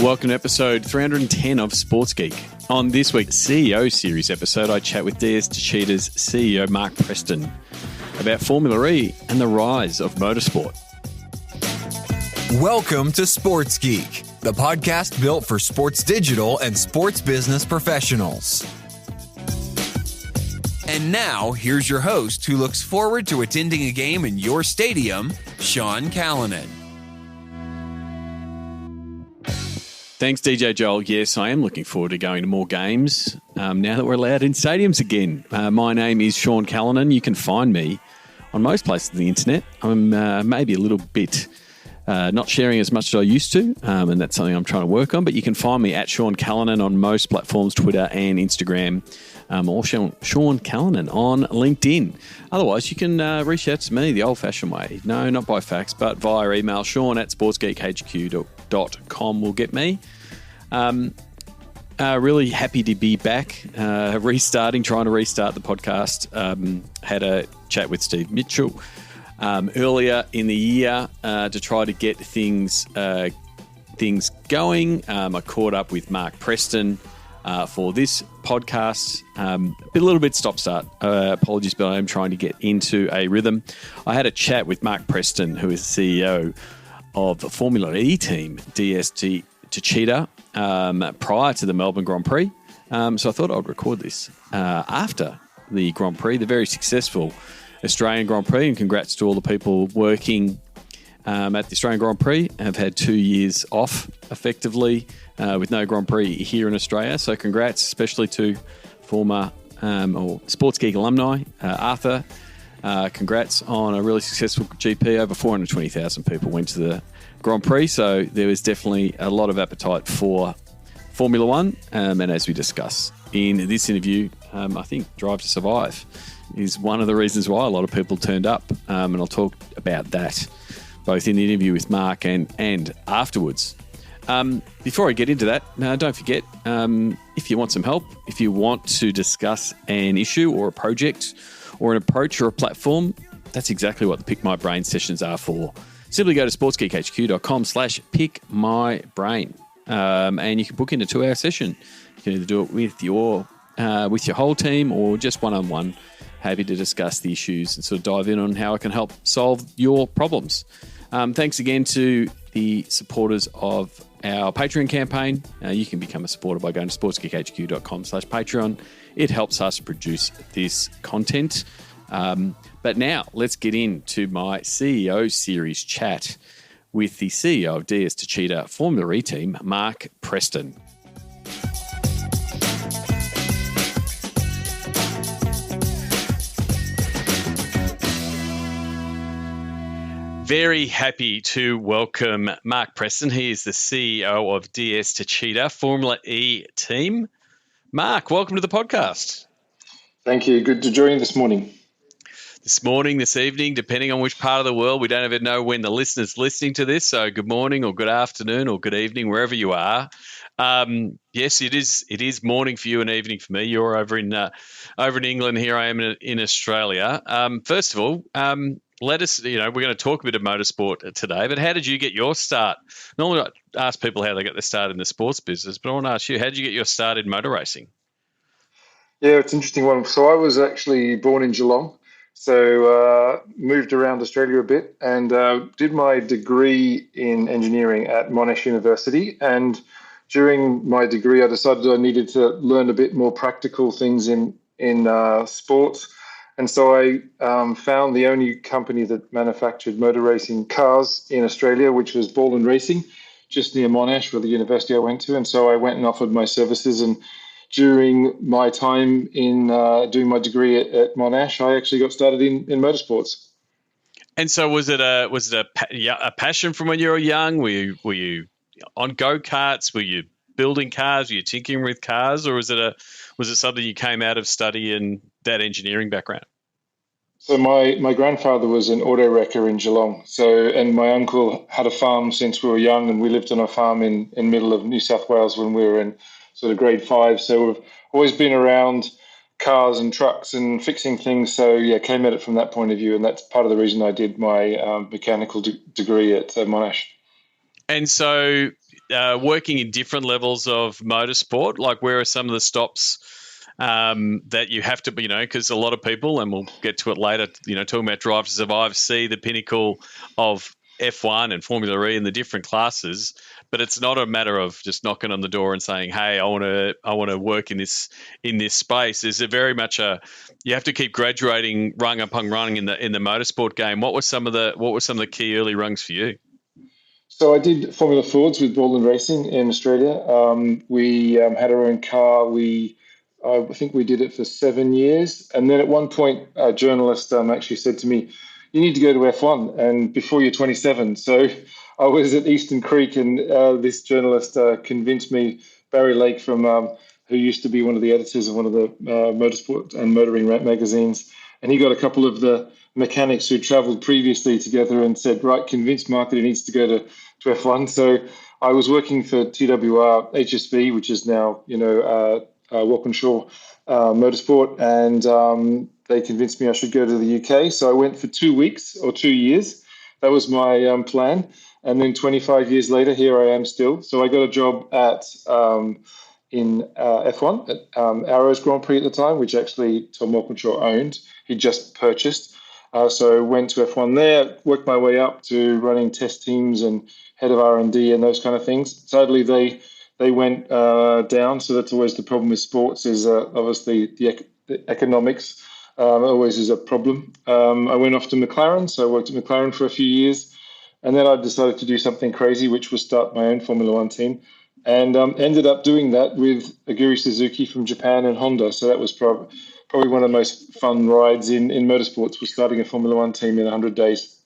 Welcome to episode 310 of Sports Geek. On this week's CEO series episode, I chat with DS TECHEETAH's CEO Mark Preston about Formula E and the rise of motorsport. Welcome to Sports Geek, the podcast built for sports digital and sports business professionals. And now, here's your host who looks forward to attending a game in your stadium, Sean Callanan. Thanks, DJ Joel. Yes, I am looking forward to going to more games now that we're allowed in stadiums again. My name is Sean Callanan. You can find me on most places on the internet. I'm maybe a little bit not sharing as much as I used to, and that's something I'm trying to work on. But you can find me at Sean Callanan on most platforms, Twitter and Instagram, or Sean Callanan on LinkedIn. Otherwise, you can reach out to me the old-fashioned way. No, not by fax, but via email. Sean at sportsgeekhq.com will get me. Really happy to be back, trying to restart the podcast. Had a chat with Steve Mitchell earlier in the year to try to get things going. I caught up with Mark Preston for this podcast. A little bit stop-start. Apologies, but I am trying to get into a rhythm. I had a chat with Mark Preston, who is the CEO of the Formula E team, DS TECHEETAH, prior to the Melbourne Grand Prix. So I thought I'd record this after the Grand Prix, the very successful Australian Grand Prix, and congrats to all the people working at the Australian Grand Prix. Have had 2 years off, effectively, with no Grand Prix here in Australia. So congrats, especially to former or Sports Geek alumni, Arthur. Congrats on a really successful GP. Over 420,000 people went to the Grand Prix, so there was definitely a lot of appetite for Formula One. And as we discuss in this interview, I think Drive to Survive is one of the reasons why a lot of people turned up. And I'll talk about that both in the interview with Mark and afterwards. Before I get into that, don't forget, if you want some help, if you want to discuss an issue or a project or an approach or a platform, that's exactly what the Pick My Brain sessions are for. Simply go to sportsgeekhq.com/pickmybrain, and you can book in a 2-hour session. You can either do it with your whole team or just one-on-one. Happy to discuss the issues and sort of dive in on how I can help solve your problems. Thanks again to the supporters of our Patreon campaign. You can become a supporter by going to sportsgeekhq.com/Patreon. It helps us produce this content. But now let's get into my CEO series chat with the CEO of DS TECHEETAH Formula E team, Mark Preston. Very happy to welcome Mark Preston. He is the CEO of DS TECHEETAH Formula E team. Mark, welcome to the podcast. Thank you. Good to join you this morning. This morning, this evening, depending on which part of the world. We don't even know when the listener's listening to this, so good morning or good afternoon or good evening, wherever you are. Yes, it is morning for you and evening for me. You're over in England. Here I am in Australia. First of all, let us, we're going to talk a bit of motorsport today, but how did you get your start? Normally I ask people how they get their start in the sports business, but I want to ask you, how did you get your start in motor racing? Yeah, it's an interesting one. So I was actually born in Geelong, so moved around Australia a bit and did my degree in engineering at Monash University. And during my degree, I decided I needed to learn a bit more practical things in sports. And so I found the only company that manufactured motor racing cars in Australia, which was Ball and Racing, just near Monash, where the university I went to. And so I went and offered my services. And during my time in doing my degree at Monash, I actually got started in motorsports. And so was it a passion from when you were young? Were you on go-karts? Were you building cars? Were you tinkering with cars? Or was it something you came out of study and that engineering background? So my grandfather was an auto wrecker in Geelong. And my uncle had a farm since we were young, and we lived on a farm in middle of New South Wales when we were in sort of grade 5. So we've always been around cars and trucks and fixing things. So yeah, came at it from that point of view, and that's part of the reason I did my mechanical degree at Monash. And so working in different levels of motorsport? Like, where are some of the stops that you have to, because a lot of people, and we'll get to it later, talking about Drive to Survive, see the pinnacle of F1 and Formula E and the different classes, but it's not a matter of just knocking on the door and saying, "Hey, I want to work in this space." Is it very much you have to keep graduating rung upon rung in the motorsport game? What were some of the key early rungs for you? So I did Formula Fords with Borland Racing in Australia. We had our own car. I think we did it for 7 years, and then at one point, a journalist actually said to me, "You need to go to F1, and before you're 27." So I was at Eastern Creek, and this journalist convinced me, Barry Lake who used to be one of the editors of one of the motorsport and motoring magazines, and he got a couple of the mechanics who traveled previously together and said, "Right, convince Mark that he needs to go to F1." So I was working for TWR HSV, which is now, Walkinshaw Motorsport, and they convinced me I should go to the UK. So I went for 2 weeks or 2 years. That was my plan. And then 25 years later, here I am still. So I got a job in F1 at Arrows Grand Prix at the time, which actually Tom Walkinshaw owned. He just purchased. So went to F1 there, worked my way up to running test teams and head of R&D and those kind of things. Sadly, they went down. So that's always the problem with sports, is obviously the economics always is a problem. I went off to McLaren, so I worked at McLaren for a few years. And then I decided to do something crazy, which was start my own Formula One team. And ended up doing that with Aguri Suzuki from Japan and Honda. So that was probably one of the most fun rides in motorsports, was starting a Formula One team in 100 days.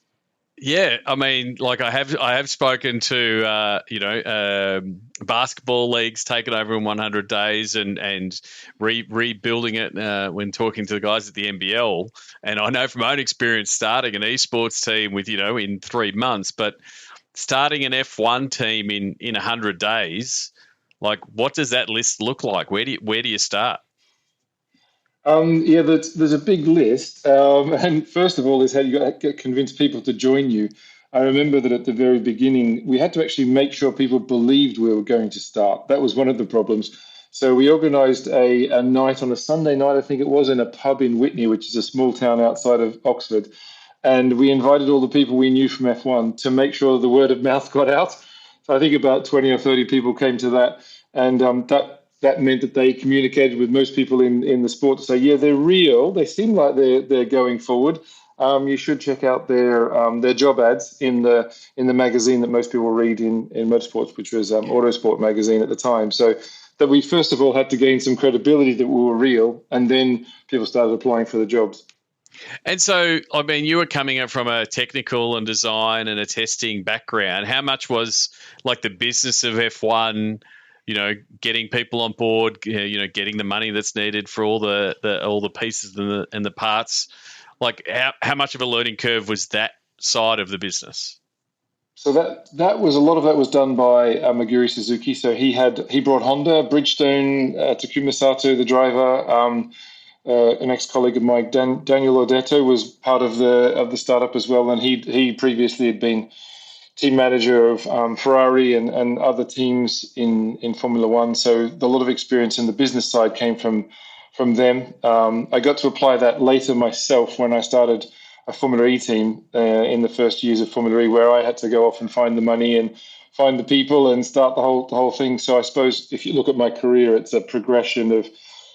Yeah, I mean, like I have spoken to basketball leagues taken over in 100 days and rebuilding it when talking to the guys at the NBL, and I know from my own experience starting an esports team with in 3 months, but starting an F1 team in 100 days, like what does that list look like? Where do you start? There's a big list. And first of all is how you got to convince people to join you. I remember that at the very beginning, we had to actually make sure people believed we were going to start. That was one of the problems. So we organized a night on a Sunday night, I think it was, in a pub in Whitney, which is a small town outside of Oxford. And we invited all the people we knew from F1 to make sure the word of mouth got out. So I think about 20 or 30 people came to that. And that meant that they communicated with most people in the sport to say, yeah, they're real. They seem like they're going forward. You should check out their job ads in the magazine that most people read in motorsports, which was Autosport magazine at the time. So that we first of all had to gain some credibility that we were real, and then people started applying for the jobs. And so, I mean, you were coming up from a technical and design and a testing background. How much was like the business of F1, getting people on board, getting the money that's needed for all the pieces and the parts? Like, how much of a learning curve was that side of the business? So that was, a lot of that was done by Aguri Suzuki. So he brought Honda, Bridgestone, Takuma Sato, the driver. An ex-colleague of mine, Daniel Odetto, was part of the startup as well, and he previously had been team manager of Ferrari and other teams in Formula One. So a lot of experience in the business side came from them. I got to apply that later myself when I started a Formula E team in the first years of Formula E, where I had to go off and find the money and find the people and start the whole thing. So I suppose if you look at my career, it's a progression of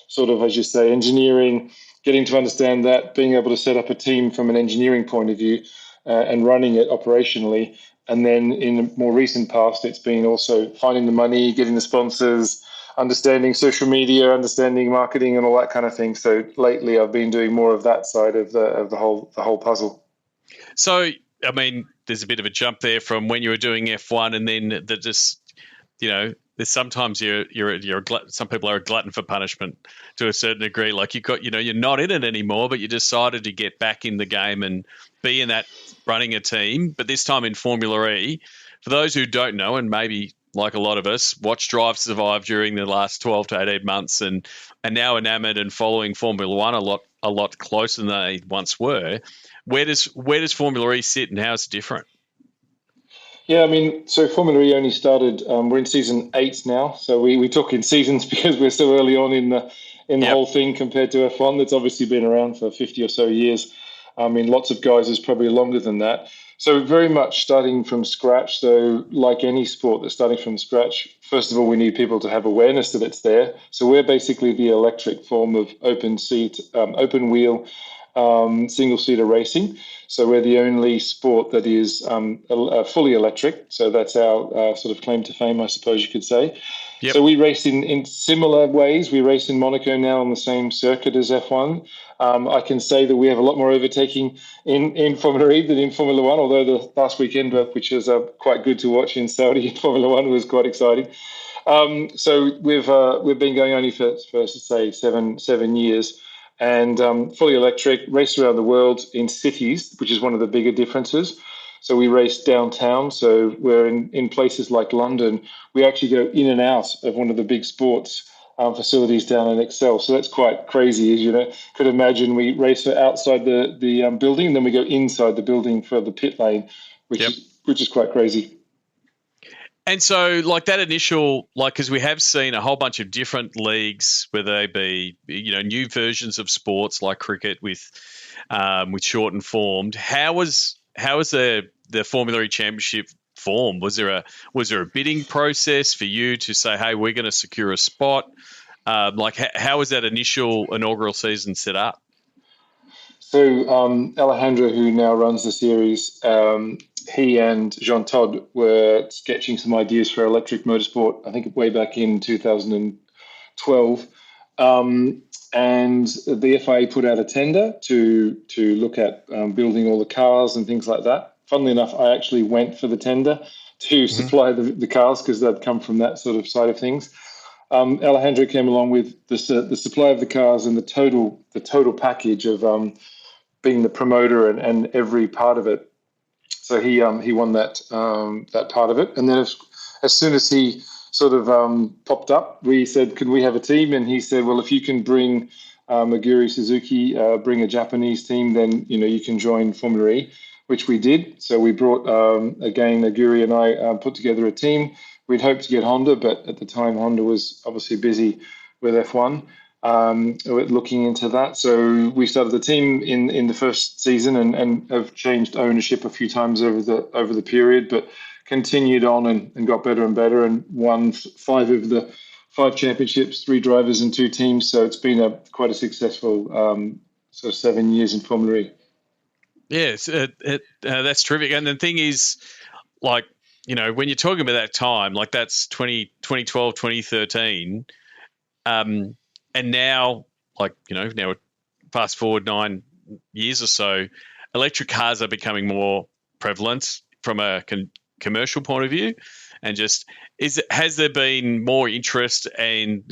sort of, as you say, engineering, getting to understand that, being able to set up a team from an engineering point of view and running it operationally. And then in the more recent past, it's been also finding the money, getting the sponsors, understanding social media, understanding marketing and all that kind of thing. So lately I've been doing more of that side of the whole puzzle. So, I mean, there's a bit of a jump there from when you were doing F1 and then there's sometimes some people are a glutton for punishment to a certain degree. Like you're not in it anymore, but you decided to get back in the game and be in that running a team. But this time in Formula E, for those who don't know, and maybe like a lot of us, watched Drive to Survive during the last 12 to 18 months and now enamored and following Formula One a lot closer than they once were. Where does Formula E sit and how is it different? Yeah, I mean, so Formula E only started. We're in season 8 now, so we talk in seasons because we're so early on in the Yep. whole thing compared to F1. That's obviously been around for 50 or so years. I mean, lots of guys is probably longer than that. So very much starting from scratch. So like any sport that's starting from scratch, first of all, we need people to have awareness that it's there. So we're basically the electric form of open wheel, single seater racing. So we're the only sport that is fully electric. So that's our sort of claim to fame, I suppose you could say. Yep. So we race in similar ways. We race in Monaco now on the same circuit as F1. I can say that we have a lot more overtaking in Formula E than in Formula One, although the last weekend, which was quite good to watch in Saudi in Formula One, was quite exciting. So we've been going only for say 7 years, and fully electric, race around the world in cities, which is one of the bigger differences. So we race downtown. So we're in places like London. We actually go in and out of one of the big sports facilities down in Excel. So that's quite crazy, as you could imagine. We race outside the building, and then we go inside the building for the pit lane, which Yep. is quite crazy. And so, like that initial, because we have seen a whole bunch of different leagues, whether they be, new versions of sports like cricket with shortened formed. How was the Formula E Championship formed? Was there a bidding process for you to say, hey, we're going to secure a spot? How was that inaugural season set up? So Alejandro, who now runs the series, he and Jean Todt were sketching some ideas for electric motorsport, I think way back in 2012. And the FIA put out a tender to look at building all the cars and things like that. Funnily enough, I actually went for the tender to supply the cars because they'd come from that sort of side of things. Alejandro came along with the supply of the cars and the total package of being the promoter and every part of it. So he won that part of it, and then as soon as he sort of popped up, we said, "Can we have a team?" And he said, "Well, if you can bring Aguri Suzuki, bring a Japanese team, then you can join Formula E," which we did. So we brought again Aguri and I put together a team. We'd hoped to get Honda, but at the time Honda was obviously busy with F1. Looking into that. So we started the team in the first season and have changed ownership a few times over the period, but continued on and got better and better and won 5 of the 5 championships, 3 drivers and 2 teams. So it's been quite a successful sort of 7 years in Formula E. Yes, that's terrific. And the thing is, when you're talking about that time, like that's 2012, 2013, and now, now fast forward 9 years or so, electric cars are becoming more prevalent from a commercial point of view. And has there been more interest and,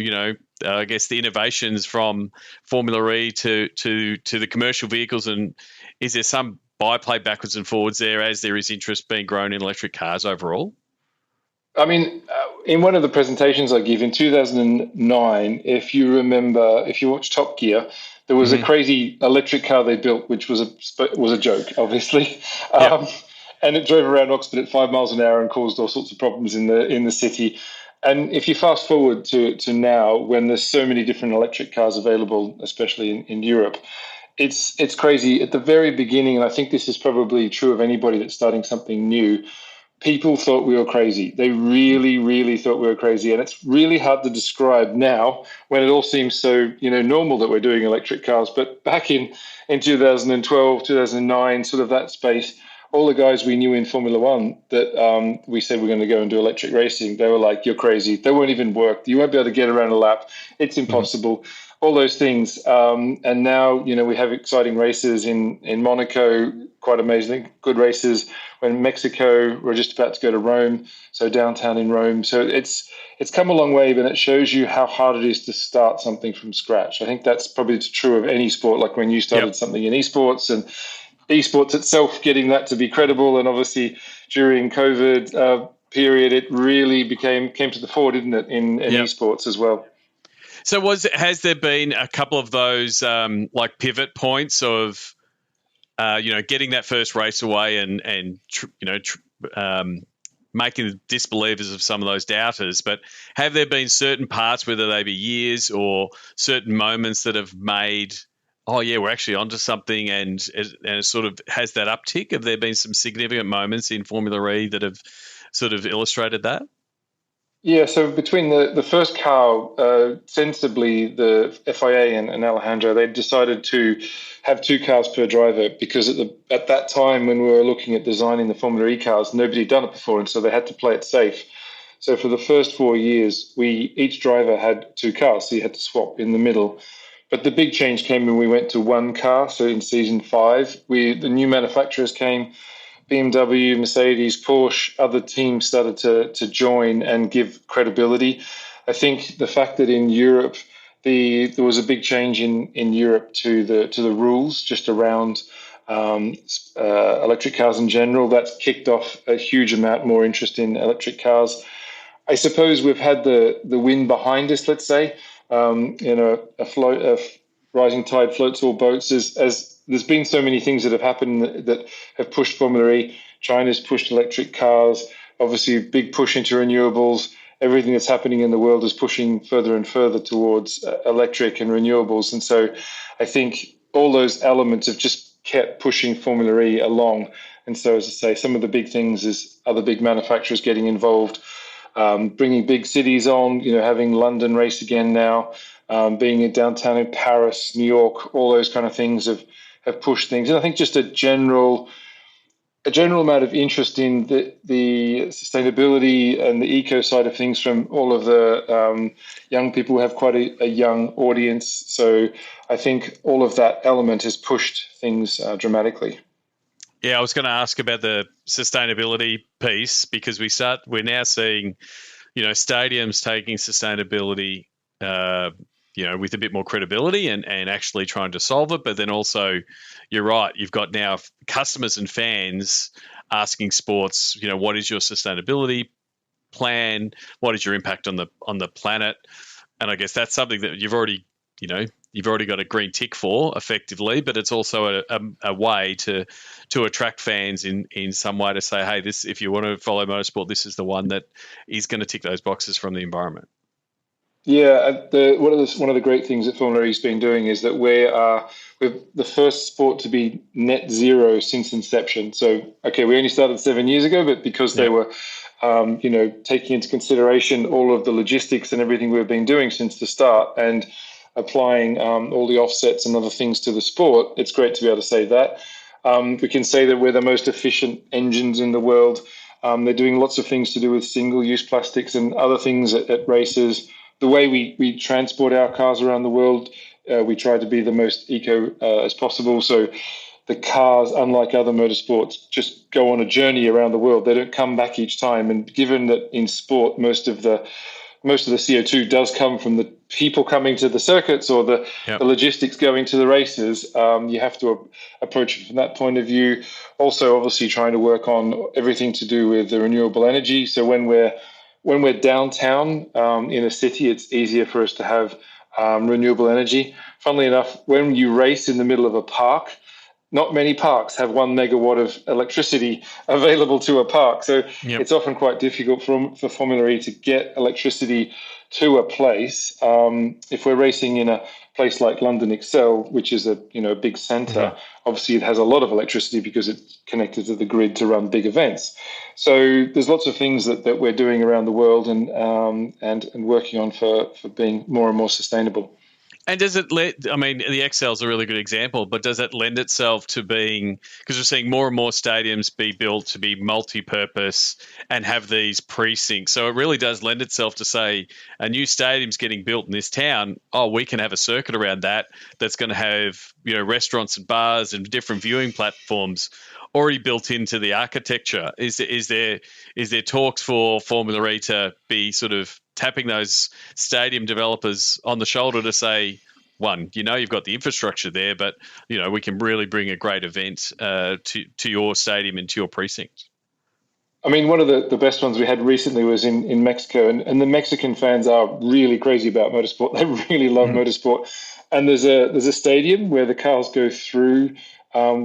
I guess the innovations from Formula E to the commercial vehicles? And is there some byplay backwards and forwards there as there is interest being grown in electric cars overall? I mean, in one of the presentations I give in 2009, if you remember, if you watch Top Gear, there was a crazy electric car they built, which was a joke, obviously, and it drove around Oxford at 5 miles an hour and caused all sorts of problems in the city. And if you fast forward to now, when there's so many different electric cars available, especially in Europe, it's crazy. At the very beginning, and I think this is probably true of anybody that's starting something new, people thought we were crazy. They really, really thought we were crazy. And it's really hard to describe now when it all seems so, normal that we're doing electric cars. But back in 2012, 2009, sort of that space, all the guys we knew in Formula One that we said we're going to go and do electric racing, they were like, "You're crazy. They won't even work. You won't be able to get around a lap. It's impossible." All those things. And now, we have exciting races in Monaco, quite amazing, good races. When Mexico, we're just about to go to Rome, so downtown in Rome. So it's come a long way, but it shows you how hard it is to start something from scratch. I think that's probably true of any sport, like when you started something in esports and esports itself, getting that to be credible. And obviously during COVID period, it really came to the fore, didn't it, in esports as well. So has there been a couple of those pivot points of getting that first race away and making disbelievers of some of those doubters. But have there been certain parts, whether they be years or certain moments, that have made, oh yeah, we're actually onto something, and it sort of has that uptick? Have there been some significant moments in Formula E that have sort of illustrated that? Yeah, so between the first car, sensibly, the FIA and Alejandro, they decided to have 2 cars per driver because at that time when we were looking at designing the Formula E cars, nobody had done it before, and so they had to play it safe. So for the first 4 years, each driver had 2 cars, so you had to swap in the middle. But the big change came when we went to 1 car. So in season 5, the new manufacturers came. BMW, Mercedes, Porsche, other teams started to join and give credibility. I think the fact that in Europe there was a big change in Europe to the rules just around electric cars in general, that's kicked off a huge amount more interest in electric cars. I suppose we've had the wind behind us, let's say. A rising tide floats all boats. As there's been so many things that have happened that have pushed Formula E. China's pushed electric cars. Obviously, a big push into renewables. Everything that's happening in the world is pushing further and further towards electric and renewables. And so I think all those elements have just kept pushing Formula E along. And so, as I say, some of the big things is other big manufacturers getting involved, bringing big cities on, having London race again now, being in downtown in Paris, New York, all those kind of things have pushed things. And I think just a general amount of interest in the sustainability and the eco side of things from all of the young people who have quite a young audience. So I think all of that element has pushed things dramatically. Yeah, I was going to ask about the sustainability piece, because we're now seeing, stadiums taking sustainability, with a bit more credibility and actually trying to solve it. But then also, you're right, you've got now customers and fans asking sports, what is your sustainability plan? What is your impact on the planet? And I guess that's something that you've already got a green tick for effectively, but it's also a way to attract fans in some way to say, hey, this, if you want to follow motorsport, this is the one that is going to tick those boxes from the environment. Yeah, one of the great things that Formula E's been doing is that we're the first sport to be net zero since inception. So, okay, we only started 7 years ago, but because they were, taking into consideration all of the logistics and everything we've been doing since the start and applying all the offsets and other things to the sport, it's great to be able to say that. We can say that we're the most efficient engines in the world. They're doing lots of things to do with single-use plastics and other things at races. The way we transport our cars around the world, we try to be the most eco as possible. So the cars, unlike other motorsports, just go on a journey around the world. They don't come back each time. And given that in sport, most of the CO2 does come from the people coming to the circuits or the logistics going to the races, you have to approach it from that point of view. Also, obviously, trying to work on everything to do with the renewable energy. So when we're downtown in a city, it's easier for us to have renewable energy. Funnily enough, when you race in the middle of a park, not many parks have 1 megawatt of electricity available to a park. So it's often quite difficult for Formula E to get electricity to a place. If we're racing in a place like London Excel, which is a big centre, obviously it has a lot of electricity because it's connected to the grid to run big events. So there's lots of things that we're doing around the world and working on for being more and more sustainable. And does it the Excel is a really good example, but does it lend itself to being, because we're seeing more and more stadiums be built to be multi-purpose and have these precincts. So it really does lend itself to say a new stadium's getting built in this town. Oh, we can have a circuit around that's going to have, restaurants and bars and different viewing platforms already built into the architecture. Is there talks for Formula E to be sort of tapping those stadium developers on the shoulder to say, one, you've got the infrastructure there, but, we can really bring a great event to your stadium and to your precinct? I mean, one of the best ones we had recently was in Mexico, and the Mexican fans are really crazy about motorsport. They really love motorsport. And there's a stadium where the cars go through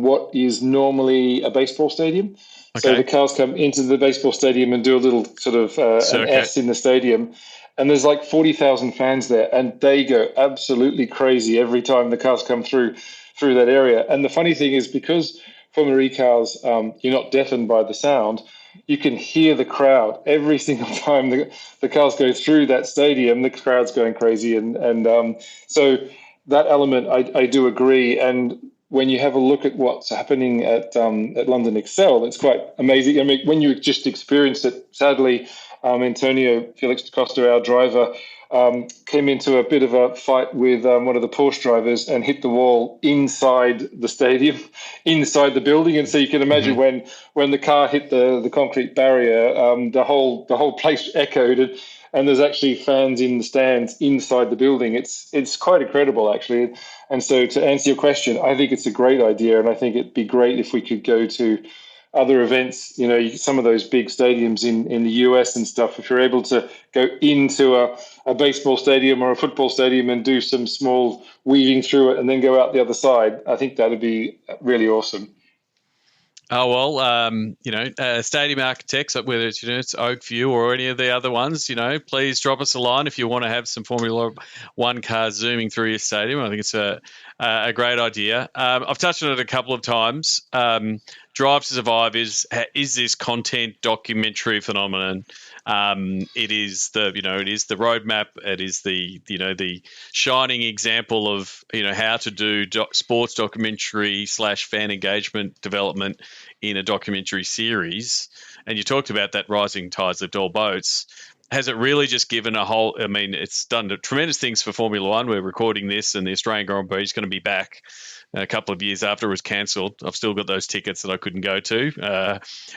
what is normally a baseball stadium. So the cars come into the baseball stadium and do a little sort of an S in the stadium. And there's like 40,000 fans there, and they go absolutely crazy every time the cars come through that area. And the funny thing is, because Formula E cars, you're not deafened by the sound, you can hear the crowd every single time the cars go through that stadium. The crowd's going crazy, and so that element, I do agree. And when you have a look at what's happening at London Excel, it's quite amazing. I mean, when you just experience it, sadly, Antonio Felix da Costa, our driver, came into a bit of a fight with one of the Porsche drivers and hit the wall inside the stadium, inside the building. And so you can imagine when the car hit the concrete barrier, the whole place echoed. And there's actually fans in the stands inside the building. It's quite incredible, actually. And so to answer your question, I think it's a great idea, and I think it'd be great if we could go to other events, some of those big stadiums in the US and stuff. If you're able to go into a baseball stadium or a football stadium and do some small weaving through it and then go out the other side, I think that'd be really awesome. Oh, well, stadium architects, whether it's Oakview or any of the other ones, please drop us a line if you want to have some Formula One cars zooming through your stadium. I think it's a great idea. I've touched on it a couple of times. Drive to Survive is this content documentary phenomenon. It is the roadmap. It is the shining example of how to do sports documentary / fan engagement development in a documentary series. And you talked about that rising tides lift all boats. Has it really just given a whole? I mean, it's done tremendous things for Formula One. We're recording this, and the Australian Grand Prix is going to be back a couple of years after it was cancelled. I've still got those tickets that I couldn't go to,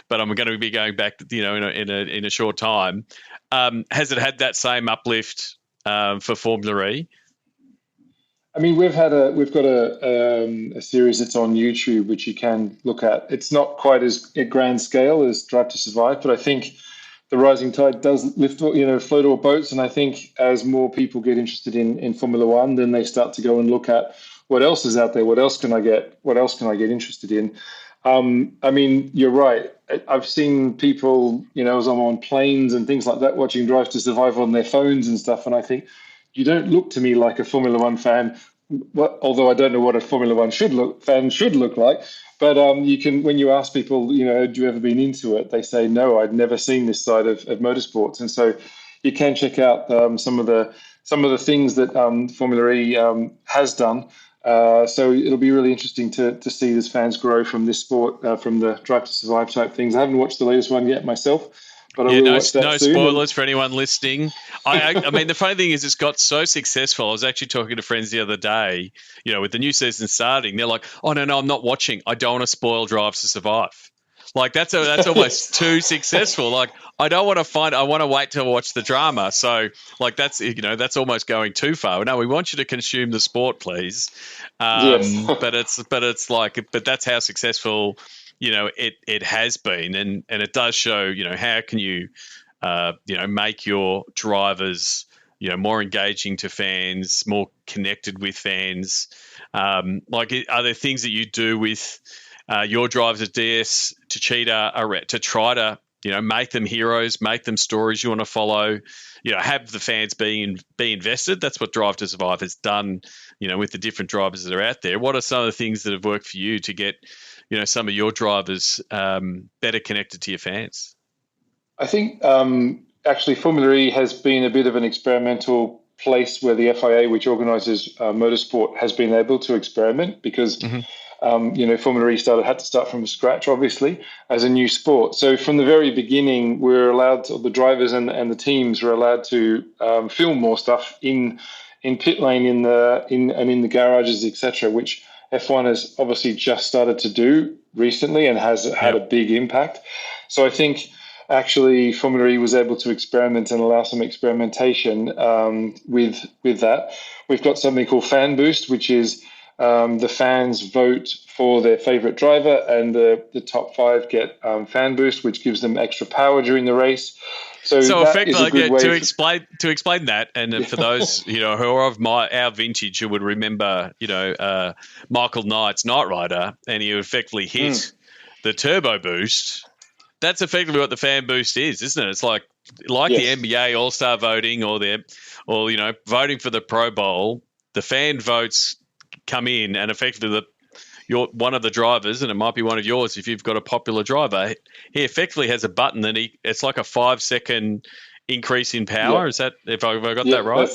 but I'm going to be going back, in a short time. Has it had that same uplift for Formula E? I mean, we've got a series that's on YouTube which you can look at. It's not quite as a grand scale as Drive to Survive, but I think the rising tide does lift, float all boats. And I think as more people get interested in Formula One, then they start to go and look at what else is out there. What else can I get? What else can I get interested in? I mean, you're right. I've seen people, as I'm on planes and things like that, watching Drive to Survive on their phones and stuff. And I think you don't look to me like a Formula One fan. Although I don't know what a Formula One fan should look like. But you can, when you ask people, do you ever been into it? They say, no, I'd never seen this side of motorsports. And so you can check out some of the things that Formula E has done. So it'll be really interesting to see as fans grow from this sport, from the Drive to Survive type things. I haven't watched the latest one yet myself. But no spoilers for anyone listening. I mean, the funny thing is, it's got so successful. I was actually talking to friends the other day, with the new season starting. They're like, "Oh no, I'm not watching. I don't want to spoil Drive to Survive." Like that's almost too successful. Like I don't want to I want to wait to watch the drama. So like that's almost going too far. No, we want you to consume the sport, please. Yes. but that's how successful it has been, and it does show how can you make your drivers more engaging to fans, more connected with fans. Are there things that you do with your drivers at DS TECHEETAH to try to make them heroes, make them stories you want to follow, have the fans be invested? That's what Drive to Survive has done with the different drivers that are out there. What are some of the things that have worked for you to get some of your drivers better connected to your fans? I think actually Formula E has been a bit of an experimental place where the FIA, which organises motorsport, has been able to experiment because, Formula E had to start from scratch, obviously, as a new sport. So from the very beginning, the drivers and the teams were allowed to film more stuff in pit lane, in the garages, etc., which F1 has obviously just started to do recently and has had a big impact. So I think actually Formula E was able to experiment and allow some experimentation with that. We've got something called Fan Boost, which is the fans vote for their favorite driver, and the top 5 get Fan Boost, which gives them extra power during the race. So that is a effectively, good way to explain that, and for those who are of our vintage who would remember, Michael Knight's Knight Rider, and he effectively hit the turbo boost. That's effectively what the fan boost is, isn't it? It's like Yes. the NBA All Star voting or voting for the Pro Bowl. The fan votes come in, and effectively you're one of the drivers, and it might be one of yours if you've got a popular driver. He effectively has a button that it's like a 5-second increase in power. Yeah. Is that if I got that right?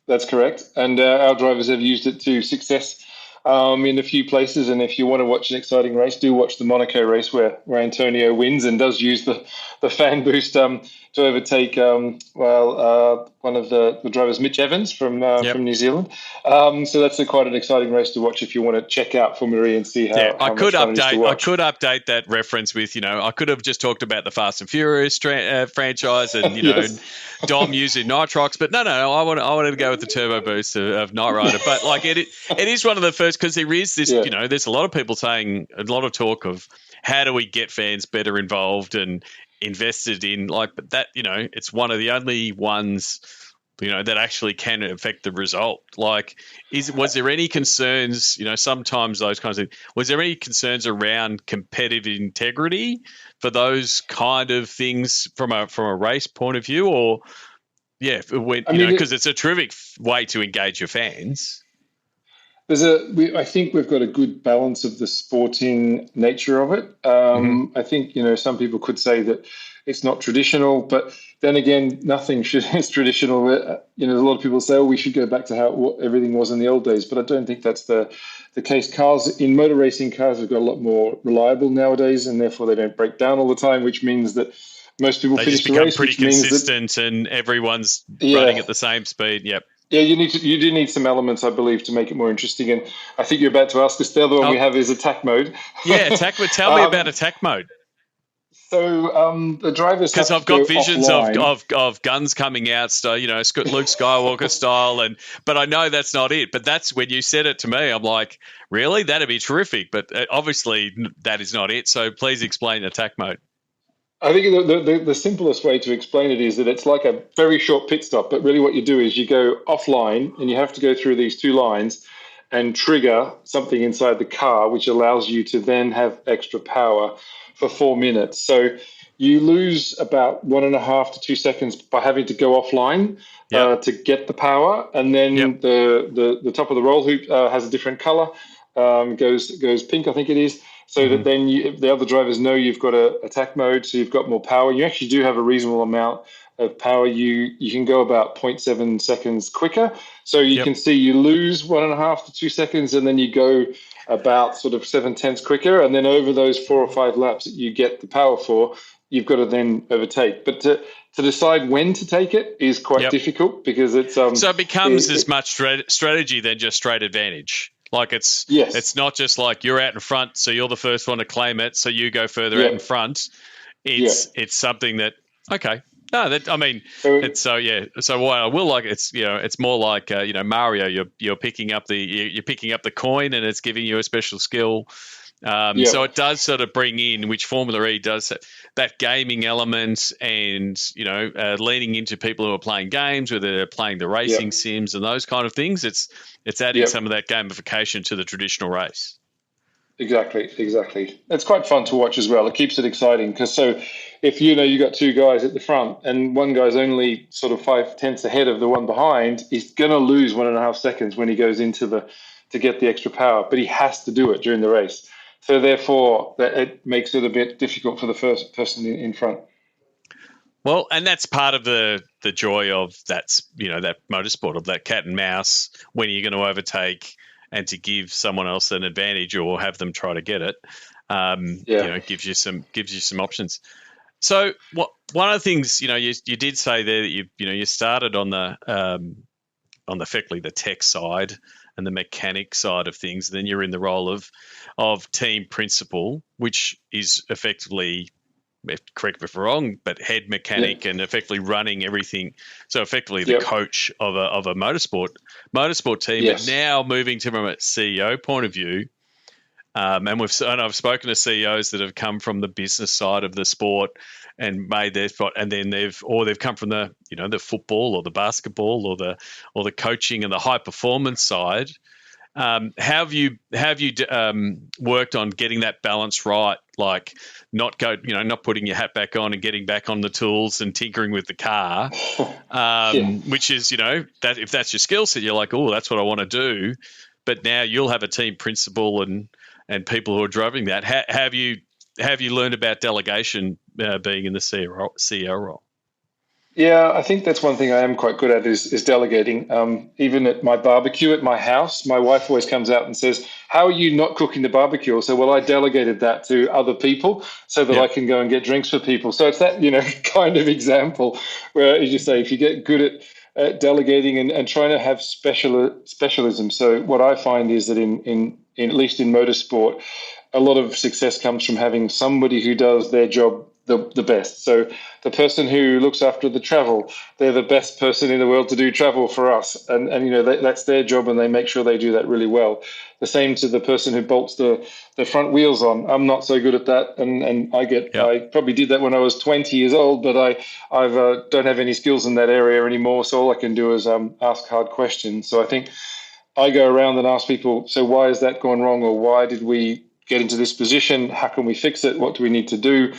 That's correct. And our drivers have used it to success in a few places. And if you want to watch an exciting race, do watch the Monaco race where Antonio wins and does use the fan boost to overtake one of the drivers, Mitch Evans from New Zealand. So that's quite an exciting race to watch if you want to check out Formula E and see how much fun it is to watch. I could update that reference with, I could have just talked about the Fast and Furious franchise and, Yes. Dom using nitrox, but no, I wanted to go with the turbo boost of Knight Rider. But like it is one of the first, because there is this, there's a lot of people saying, a lot of talk of how do we get fans better involved and invested in, but that, it's one of the only ones, that actually can affect the result. Was there any concerns, sometimes those kinds of, was there any concerns around competitive integrity for those kind of things from a race point of view? Or, because it's a terrific way to engage your fans. I think we've got a good balance of the sporting nature of it. I think, some people could say that it's not traditional, but then again, nothing is traditional. A lot of people say, we should go back to how everything was in the old days, but I don't think that's the case. Cars in motor racing, cars have got a lot more reliable nowadays, and therefore they don't break down all the time, which means that most people finish the race. Pretty consistent, and everyone's running at the same speed. Yep. Yeah, you do need some elements, I believe, to make it more interesting. And I think you're about to ask us, the other one we have is attack mode. Yeah, attack mode. Tell me about attack mode. So the drivers, because I've got visions of guns coming out, Luke Skywalker style, but I know that's not it. But that's when you said it to me, I'm like, really? That'd be terrific. But obviously that is not it. So please explain attack mode. I think the simplest way to explain it is that it's like a very short pit stop, but really what you do is you go offline and you have to go through these two lines and trigger something inside the car, which allows you to then have extra power for 4 minutes. So you lose about 1.5 to 2 seconds by having to go offline to get the power. And then the top of the roll hoop has a different color, goes pink, I think it is. So that then the other drivers know you've got attack mode, so you've got more power. You actually do have a reasonable amount of power. You can go about 0.7 seconds quicker. So you can see you lose 1.5 to 2 seconds, and then you go about sort of 7/10 quicker. And then over those 4 or 5 laps that you get the power for, you've got to then overtake. But to decide when to take it is quite difficult, because it's so it becomes as much strategy than just straight advantage. It's not just like you're out in front, so you're the first one to claim it, so you go further out in front. It's something that it's So what I will like, it's more like Mario. You're picking up the coin, and it's giving you a special skill. So it does sort of bring in, which Formula E does, that gaming element, and leaning into people who are playing games, whether they're playing the racing sims and those kind of things. It's adding some of that gamification to the traditional race. Exactly. It's quite fun to watch as well. It keeps it exciting, because if you got 2 guys at the front and one guy's only sort of 5/10 ahead of the one behind, he's going to lose 1.5 seconds when he goes to get the extra power, but he has to do it during the race. So therefore, it makes it a bit difficult for the first person in front. Well, and that's part of the joy of that motorsport, of that cat and mouse, when you're going to overtake and to give someone else an advantage or have them try to get it. It gives you some options. So one of the things you did say there that you started on the effectively the tech side and the mechanic side of things. Then you're in the role of team principal, which is effectively, correct me if I'm wrong, but head mechanic and effectively running everything. So effectively the coach of a motorsport team. But now moving to from a CEO point of view, And I've spoken to CEOs that have come from the business side of the sport and made their spot, and then they've come from the the football or the basketball or the coaching and the high performance side. Have you worked on getting that balance right, like not putting your hat back on and getting back on the tools and tinkering with the car, which is that if that's your skill set, you're like, oh, that's what I want to do, but now you'll have a team principal and people who are driving that. Have you learned about delegation being in the CEO role? Yeah, I think that's one thing I am quite good at is delegating. Even at my barbecue at my house, my wife always comes out and says, "How are you not cooking the barbecue?" So, well, I delegated that to other people so that I can go and get drinks for people. So it's that kind of example where, as you say, if you get good at delegating and trying to have specialism. So what I find is that in at least in motorsport, a lot of success comes from having somebody who does their job the best. So the person who looks after the travel, they're the best person in the world to do travel for us. And that's their job, and they make sure they do that really well. The same to the person who bolts the front wheels on. I'm not so good at that. And I probably did that when I was 20 years old, but I don't have any skills in that area anymore. So all I can do is ask hard questions. So I think I go around and ask people, so why has that gone wrong? Or why did we get into this position? How can we fix it? What do we need to do?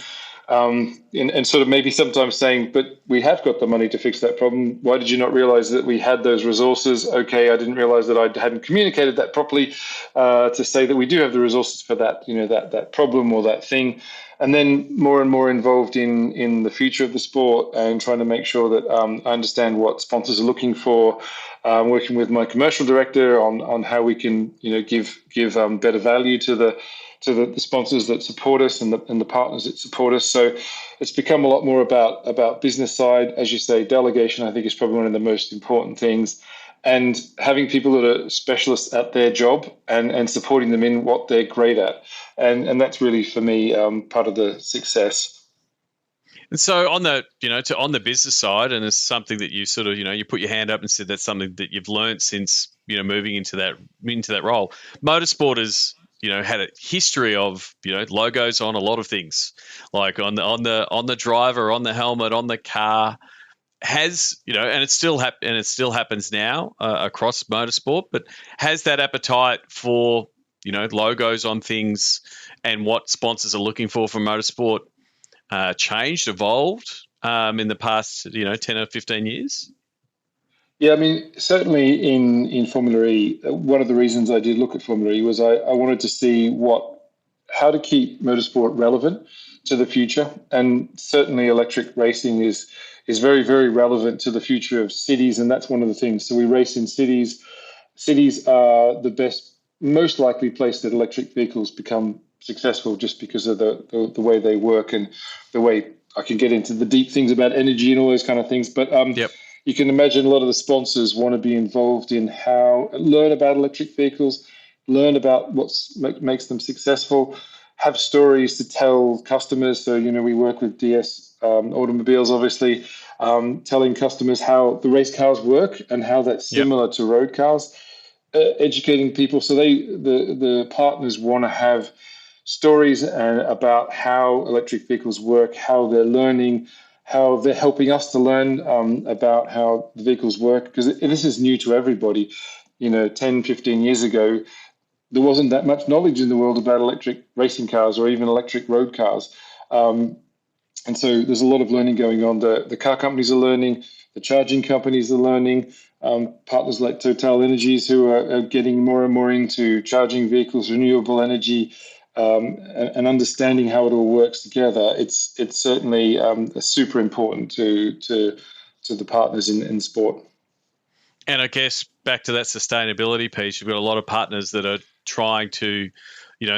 And sort of maybe sometimes saying, but we have got the money to fix that problem. Why did you not realize that we had those resources? Okay, I didn't realize that I hadn't communicated that properly to say that we do have the resources for that, that problem or that thing. And then more and more involved in the future of the sport and trying to make sure that I understand what sponsors are looking for. Working with my commercial director on how we can, give better value to the sponsors that support us and the partners that support us. So it's become a lot more about business side. As you say, delegation, I think, is probably one of the most important things. And having people that are specialists at their job and supporting them in what they're great at. And that's really, for me, part of the success. And so on the business side, and it's something that you sort of, you put your hand up and said that's something that you've learned since, moving into that role. Motorsport has, had a history of, logos on a lot of things, like on the driver, on the helmet, on the car. Has, and it still happens now across motorsport, but has that appetite for, logos on things and what sponsors are looking for from motorsport changed, evolved in the past, 10 or 15 years? Yeah, I mean, certainly in Formula E, one of the reasons I did look at Formula E was I wanted to see how to keep motorsport relevant to the future. And certainly electric racing is very, very relevant to the future of cities. And that's one of the things. So we race in cities. Cities are the most likely place that electric vehicles become successful just because of the way they work and the way I can get into the deep things about energy and all those kind of things. But you can imagine a lot of the sponsors want to be involved in learn about electric vehicles, learn about what makes them successful, have stories to tell customers. So, we work with DS Automobiles, obviously, telling customers how the race cars work and how that's similar to road cars, educating people. So the partners want to have stories about how electric vehicles work, how they're learning, how they're helping us to learn about how the vehicles work, because this is new to everybody. 10, 15 years ago, there wasn't that much knowledge in the world about electric racing cars or even electric road cars. And so there's a lot of learning going on. The car companies are learning, the charging companies are learning, partners like Total Energies who are getting more and more into charging vehicles, renewable energy, and understanding how it all works together. It's certainly super important to the partners in sport. And I guess back to that sustainability piece, you've got a lot of partners that are trying to,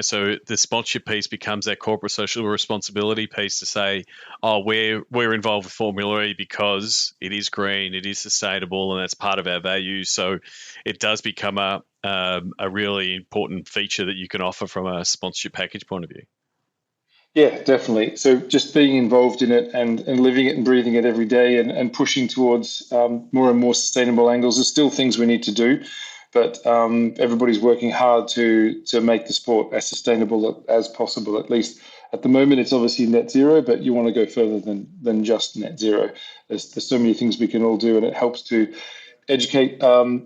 so the sponsorship piece becomes that corporate social responsibility piece to say, oh, we're involved with Formula E because it is green, it is sustainable, and that's part of our values. So it does become a really important feature that you can offer from a sponsorship package point of view. Yeah, definitely. So just being involved in it and living it and breathing it every day and pushing towards more and more sustainable angles. There's still things we need to do. but everybody's working hard to make the sport as sustainable as possible. At least at the moment, it's obviously net zero, but you want to go further than just net zero. There's so many things we can all do, and it helps to educate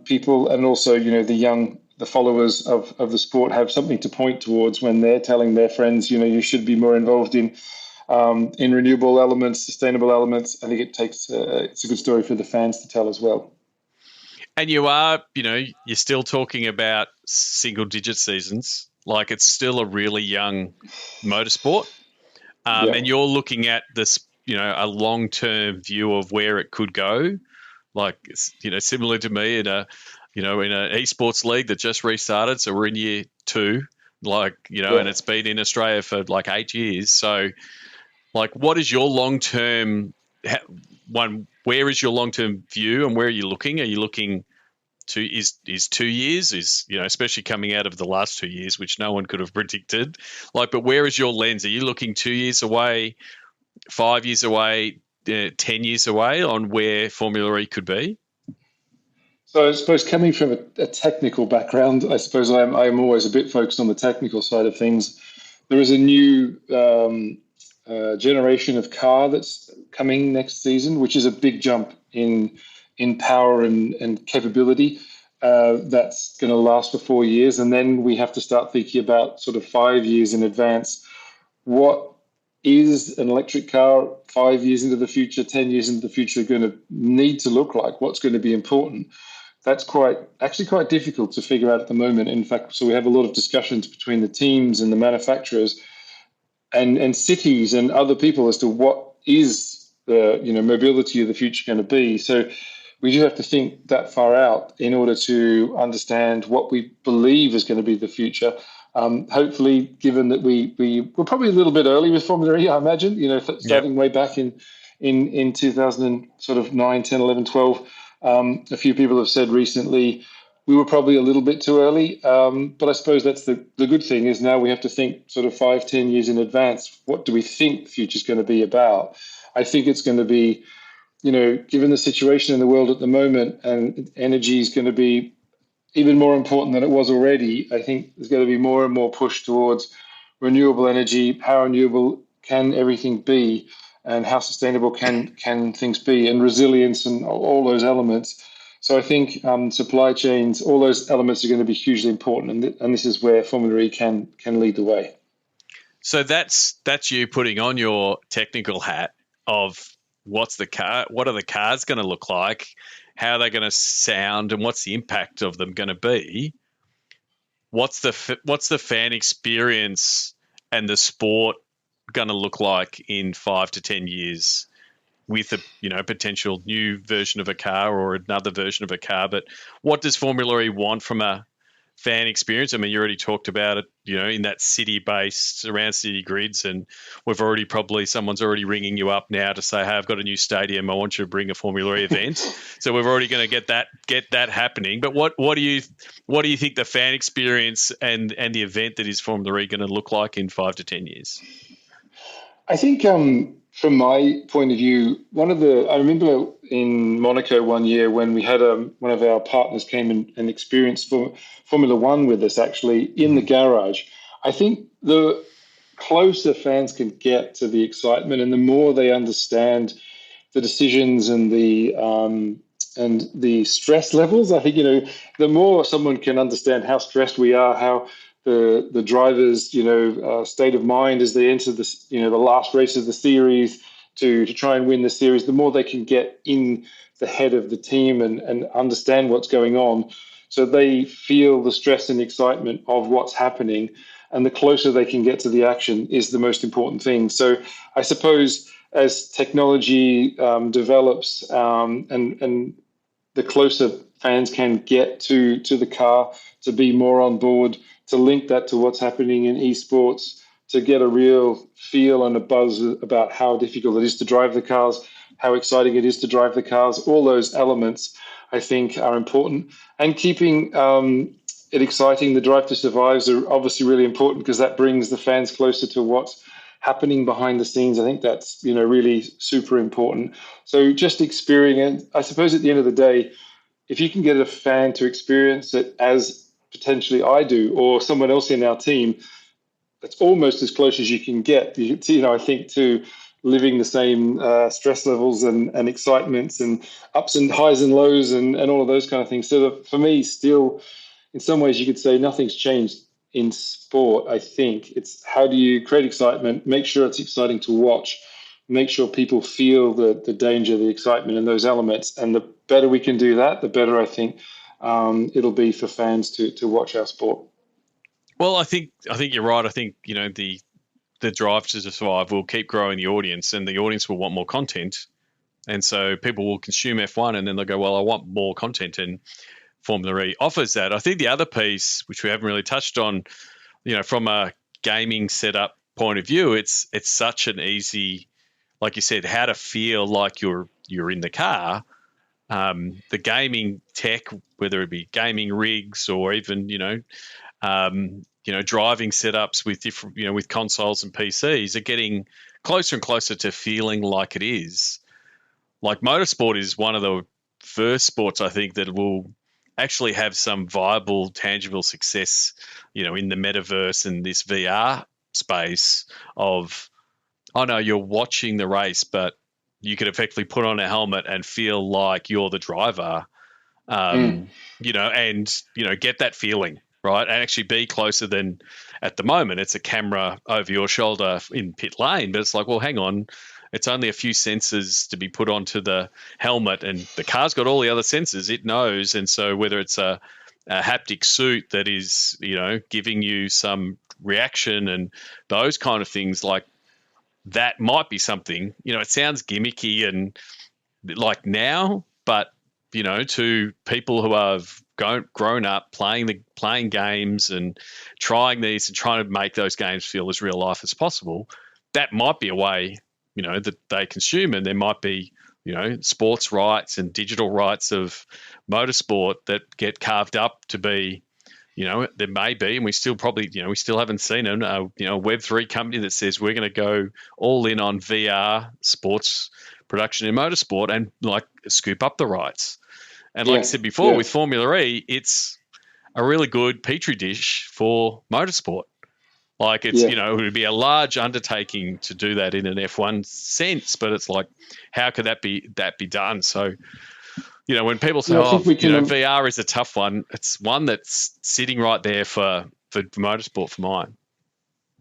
people, and also, the followers of the sport have something to point towards when they're telling their friends, you should be more involved in renewable elements, sustainable elements. I think it's a good story for the fans to tell as well. And you're still talking about single-digit seasons. Like, it's still a really young motorsport. And you're looking at this, a long-term view of where it could go. Like, similar to me in an esports league that just restarted. So we're in year 2, and it's been in Australia for 8 years. So, what is your long-term one? Where is your long-term view, and where are you looking? Are you looking to is 2 years? Especially coming out of the last 2 years, which no one could have predicted. But where is your lens? Are you looking 2 years away, 5 years away, 10 years away on where Formula E could be? So I suppose, coming from a technical background, I suppose I'm always a bit focused on the technical side of things. There is a new generation of car that's coming next season, which is a big jump in power and capability. That's going to last for 4 years, and then we have to start thinking about sort of 5 years in advance. What is an electric car 5 years into the future, 10 years into the future going to need to look like? What's going to be important? That's quite difficult to figure out at the moment. In fact, so we have a lot of discussions between the teams and the manufacturers and cities and other people as to what is the mobility of the future going to be. So we do have to think that far out in order to understand what we believe is going to be the future. Hopefully, given that we're probably a little bit early with Formula E, I imagine, starting way back in 2009, 10, 11, 12. A few people have said recently we were probably a little bit too early. But I suppose that's the good thing, is now we have to think sort of 5, 10 years in advance. What do we think the future is going to be about? I think it's going to be, given the situation in the world at the moment, and energy is going to be even more important than it was already. I think there's going to be more and more push towards renewable energy. How renewable can everything be, and how sustainable can things be, and resilience and all those elements. So I think supply chains, all those elements are going to be hugely important, and this is where Formula E can lead the way. So that's you putting on your technical hat of what are the cars going to look like, how are they going to sound, and what's the impact of them going to be? What's the fan experience and the sport going to look like in 5 to 10 years with a potential new version of a car or another version of a car? But what does Formula E want from a fan experience? I mean, you already talked about it, in that city-based, around city grids, and someone's already ringing you up now to say, hey, I've got a new stadium, I want you to bring a Formula E event. So we're already going to get that happening. But what do you think the fan experience and the event that is Formula E going to look like in 5 to 10 years? I think from my point of view, I remember in Monaco one year when we had one of our partners came and experienced Formula One with us, actually, in the garage. I think the closer fans can get to the excitement, and the more they understand the decisions and the stress levels, I think, the more someone can understand how stressed we are, how the drivers, state of mind as they enter the last race of the series to try and win the series, the more they can get in the head of the team and understand what's going on, so they feel the stress and excitement of what's happening, and the closer they can get to the action is the most important thing. So I suppose as technology develops, and the closer fans can get to the car, to be more on board, to link that to what's happening in esports, to get a real feel and a buzz about how difficult it is to drive the cars, how exciting it is to drive the cars. All those elements, I think, are important. And keeping it exciting, the Drive to Survives are obviously really important, because that brings the fans closer to what's happening behind the scenes. I think that's, really super important. So just experience, I suppose at the end of the day, if you can get a fan to experience it as potentially I do or someone else in our team, that's almost as close as you can get. I think to living the same stress levels and excitements and ups and highs and lows and all of those kind of things. So for me, still, in some ways, you could say nothing's changed in sport. I think it's how do you create excitement, make sure it's exciting to watch, make sure people feel the danger, the excitement, and those elements. And the better we can do that, the better I think it'll be for fans to watch our sport. Well, I think you're right. I think the drive to survive will keep growing the audience, and the audience will want more content, and so people will consume F1, and then they'll go, well, I want more content, and Formula E offers that. I think the other piece, which we haven't really touched on, from a gaming setup point of view, it's such an easy, like you said, how to feel like you're in the car. The gaming tech, whether it be gaming rigs or even driving setups with different, with consoles and PCs, are getting closer and closer to feeling like it is. Like motorsport is one of the first sports I think that will actually have some viable, tangible success, in the metaverse and this VR space of, oh no, you're watching the race, but you could effectively put on a helmet and feel like you're the driver, and get that feeling, right? And actually be closer than at the moment. It's a camera over your shoulder in pit lane, but it's like, well, hang on. It's only a few sensors to be put onto the helmet, and the car's got all the other sensors. It knows. And so whether it's a haptic suit that is, giving you some reaction and those kind of things, like that might be something, it sounds gimmicky and like now, but, to people who have grown up playing games and trying these and trying to make those games feel as real life as possible, that might be a way, that they consume. And there might be, sports rights and digital rights of motorsport that get carved up to be, there may be, and we still probably, we still haven't seen a Web3 company that says we're going to go all in on VR sports production in motorsport and like scoop up the rights. And like I said before, with Formula E, it's a really good petri dish for motorsport. Like it's, it would be a large undertaking to do that in an F1 sense, but it's like, how could that be done? So, when people say, VR is a tough one, it's one that's sitting right there for motorsport for mine.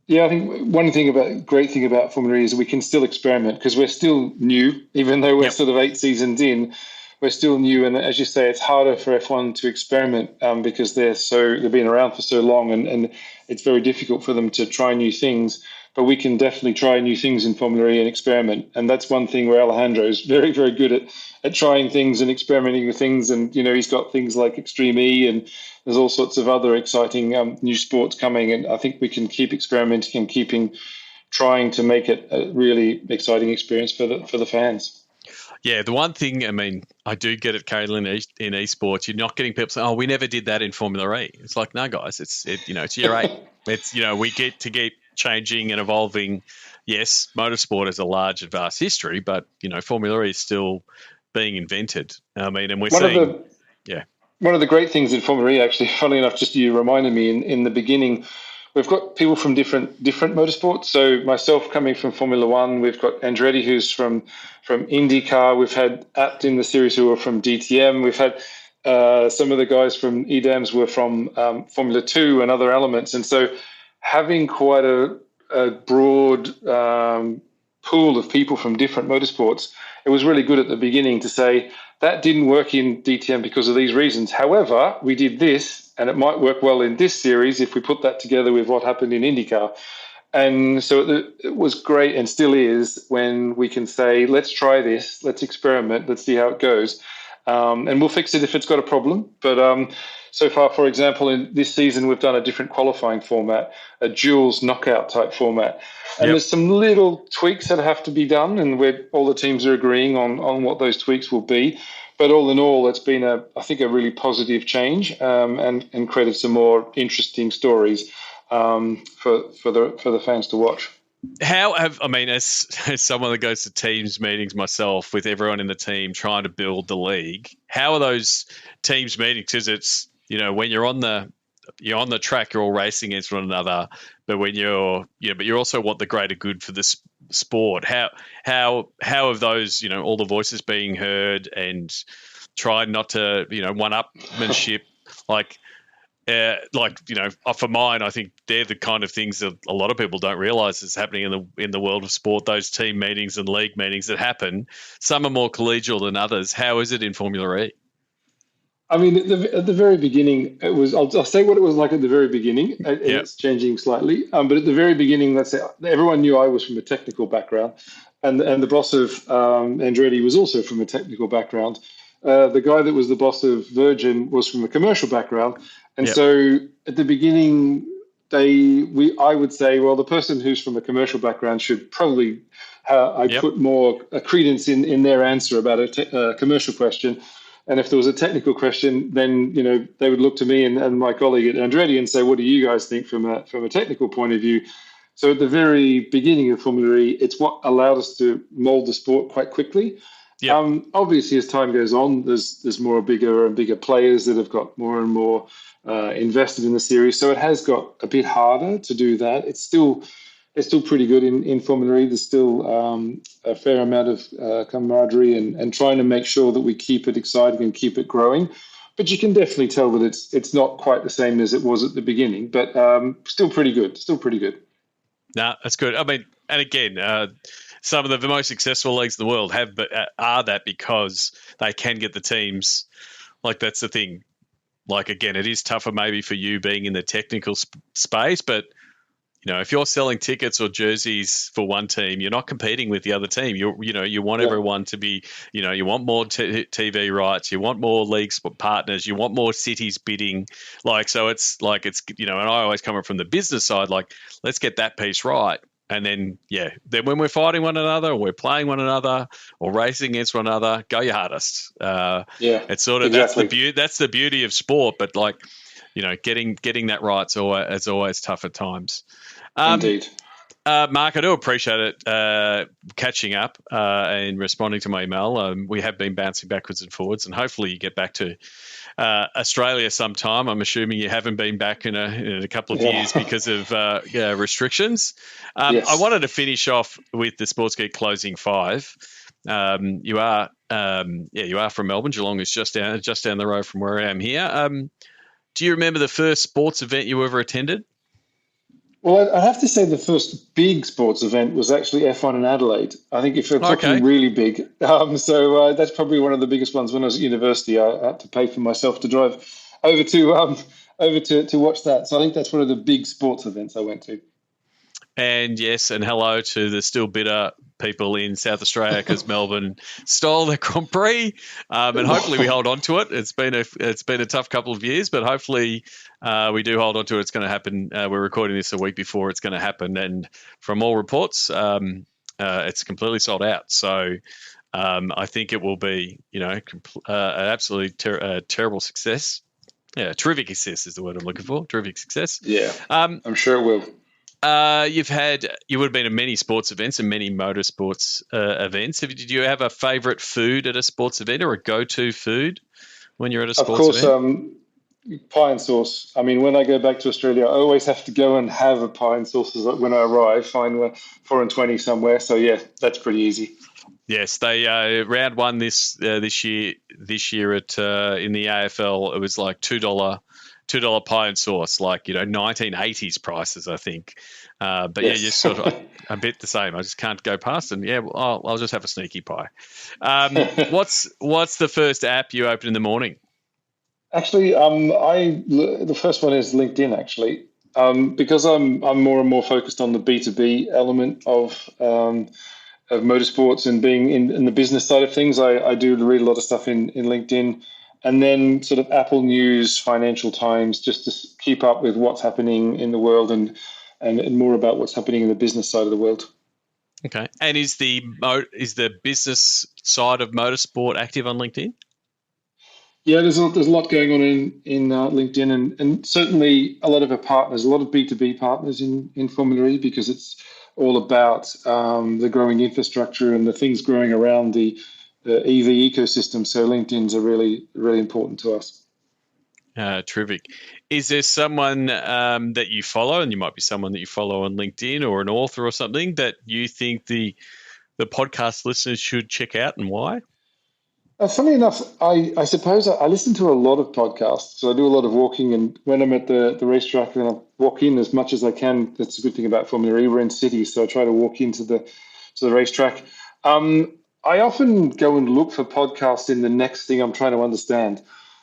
Yeah, I think great thing about Formula E is that we can still experiment because we're still new, even though we're sort of 8 seasons in. We're still new, and as you say, it's harder for F1 to experiment because they've been around for so long, and it's very difficult for them to try new things. But we can definitely try new things in Formula E and experiment, and that's one thing where Alejandro is very, very good at trying things and experimenting with things. And he's got things like Extreme E, and there's all sorts of other exciting new sports coming. And I think we can keep experimenting and trying to make it a really exciting experience for the fans. Yeah, the one thing, I do get it, Caitlin, in esports, you're not getting people saying, oh, we never did that in Formula E. It's like, no, guys, it's year 8. It's, we get to keep changing and evolving. Yes, motorsport has a large and vast history, but, Formula E is still being invented. And we're seeing, One of the great things in Formula E, actually, funnily enough, just you reminded me in the beginning, we've got people from different motorsports. So myself coming from Formula One, we've got Andretti who's from IndyCar. We've had Apt in the series who are from DTM. We've had some of the guys from EDAMS were from Formula 2 and other elements. And so having quite a broad pool of people from different motorsports, it was really good at the beginning to say, that didn't work in DTM because of these reasons. However, we did this, and it might work well in this series if we put that together with what happened in IndyCar. And so it was great, and still is, when we can say, let's try this, let's experiment, let's see how it goes. And we'll fix it if it's got a problem. But so far, for example, in this season, we've done a different qualifying format, a duels knockout type format. And there's some little tweaks that have to be done, and all the teams are agreeing on what those tweaks will be. But all in all, it's been I think a really positive change, and created some more interesting stories for the fans to watch. as someone that goes to teams meetings myself with everyone in the team trying to build the league, how are those teams meetings? Because it's, when you're on the track, you're all racing against one another, but when but you also want the greater good for this sport. How have those, all the voices being heard and trying not to, one-upmanship, for mine, I think they're the kind of things that a lot of people don't realise is happening in the world of sport. Those team meetings and league meetings that happen, some are more collegial than others. How is it in Formula E? I mean, at the very beginning, it was. I'll say what it was like at the very beginning, and Yep. it's changing slightly. But at the very beginning, let's say everyone knew I was from a technical background, and the boss of Andretti was also from a technical background. The guy that was the boss of Virgin was from a commercial background, and Yep. so at the beginning, I would say, well, the person who's from a commercial background should probably. Yep. Put more credence in their answer about a commercial question. And if there was a technical question, then they would look to me and my colleague at Andretti and say, "What do you guys think from a technical point of view?" So at the very beginning of Formula E, it's what allowed us to mold the sport quite quickly. Yep. Obviously, as time goes on, there's more bigger and bigger players that have got more and more invested in the series. So it has got a bit harder to do that. It's still pretty good in Formula E. There's still a fair amount of camaraderie and trying to make sure that we keep it exciting and keep it growing. But you can definitely tell that it's not quite the same as it was at the beginning, but still pretty good. Still pretty good. No, that's good. I mean, and again, some of the most successful leagues in the world are that because they can get the teams. That's the thing. Again, it is tougher maybe for you being in the technical space, but if you're selling tickets or jerseys for one team, you're not competing with the other team. You want everyone to be, you want more TV rights, you want more league partners, you want more cities bidding. So it's and I always come from the business side, let's get that piece right. And then when we're fighting one another, or we're playing one another, or racing against one another, go your hardest. It's sort of exactly. that's the beauty of sport, but getting that right is always tough at times. Indeed. Mark, I do appreciate it catching up and responding to my email. We have been bouncing backwards and forwards, and hopefully you get back to Australia sometime. I'm assuming you haven't been back in a couple of years because of restrictions. Yes. I wanted to finish off with the Sports Geek closing five. You are from Melbourne. Geelong is just down the road from where I am here. Do you remember the first sports event you ever attended? Well, I have to say the first big sports event was actually F1 in Adelaide. I think if you're talking really big, so that's probably one of the biggest ones. When I was at university, I had to pay for myself to drive over to watch that. So I think that's one of the big sports events I went to. And yes, and hello to the still bitter people in South Australia because Melbourne stole the Grand Prix, and hopefully we hold on to it. It's been a tough couple of years, but hopefully we do hold on to it. It's going to happen. We're recording this a week before it's going to happen, and from all reports, it's completely sold out. So I think it will be, an absolutely terrible success. Yeah, terrific success is the word I'm looking for. Terrific success. Yeah, I'm sure it will. You would have been at many sports events and many motorsports events. Did you have a favourite food at a sports event or a go-to food when you're at a sports event? Of course, pie and sauce. I mean, when I go back to Australia, I always have to go and have a pie and sauce when I arrive. Find 4 and 20 somewhere. So yeah, that's pretty easy. Yes, they round one this year. This year in the AFL, it was like $2 pie and sauce, 1980s prices, I think. But yes. You're sort of a bit the same. I just can't go past, and I'll just have a sneaky pie. What's the first app you open in the morning? Actually, the first one is LinkedIn. Actually, because I'm more and more focused on the B2B element of motorsports and being in the business side of things, I do read a lot of stuff in LinkedIn. And then sort of Apple News, Financial Times, just to keep up with what's happening in the world and more about what's happening in the business side of the world. Okay. And is the business side of motorsport active on LinkedIn? Yeah, there's a lot going on in LinkedIn and certainly a lot of our partners, a lot of B2B partners in Formula E because it's all about the growing infrastructure and the things growing around the EV ecosystem. So LinkedIn's are really, really important to us. Terrific. Is there someone that you follow, and you might be someone that you follow on LinkedIn or an author or something that you think the podcast listeners should check out, and why? Funny enough, I suppose I listen to a lot of podcasts. So I do a lot of walking, and when I'm at the racetrack, then I walk in as much as I can. That's a good thing about Formula E. We're in cities, so I try to walk into the racetrack. I often go and look for podcasts in the next thing I'm trying to understand.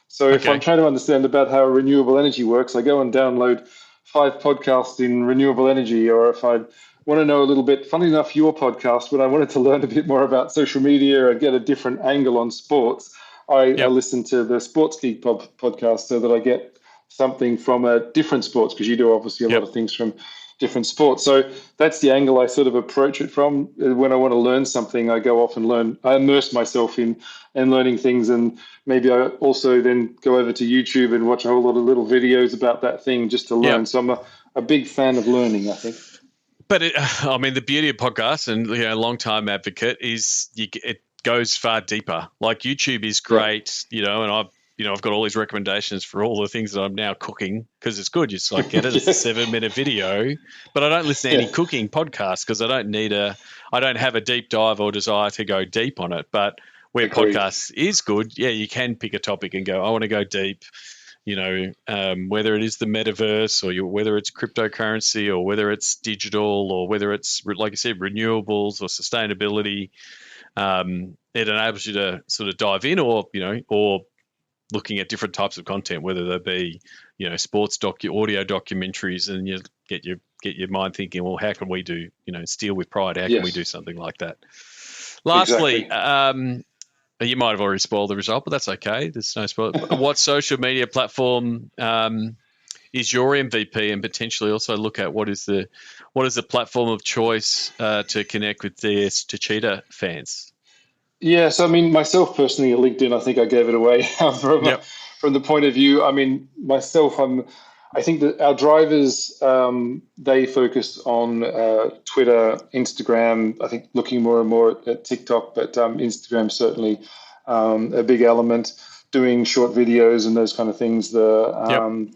So if I'm trying to understand about how renewable energy works, I go and download 5 podcasts in renewable energy. Or if I want to know a little bit, funny enough, your podcast, when I wanted to learn a bit more about social media or get a different angle on sports, I listen to the Sports Geek podcast so that I get something from a different sports, because you do obviously a lot of things from different sports. So that's the angle I sort of approach it from. When I want to learn something, I go off and learn. I immerse myself in learning things, and maybe I also then go over to YouTube and watch a whole lot of little videos about that thing just to learn. So I'm a big fan of learning, I think. But the beauty of podcasts, and long-time advocate, is it goes far deeper. Like YouTube is great, and I've got all these recommendations for all the things that I'm now cooking, because it's good. It's like, get it. It's a 7-minute video, but I don't listen to any cooking podcasts because I don't have a deep dive or desire to go deep on it. But where podcasts is good, you can pick a topic and go, I want to go deep. Whether it is the metaverse or whether it's cryptocurrency or whether it's digital or whether it's, like you said, renewables or sustainability, it enables you to sort of dive in, or looking at different types of content, whether they be, sports audio documentaries, and you get your mind thinking, well, how can we do, Steal with Pride? How can we do something like that? Lastly, you might have already spoiled the result, but that's okay. There's no spoil. What social media platform is your MVP, and potentially also look at what is the platform of choice to connect with DS TECHEETAH fans? Yes, myself personally at LinkedIn, I think I gave it away from the point of view. Myself, I think that our drivers, they focus on Twitter, Instagram. I think looking more and more at TikTok, but Instagram certainly a big element. Doing short videos and those kind of things. On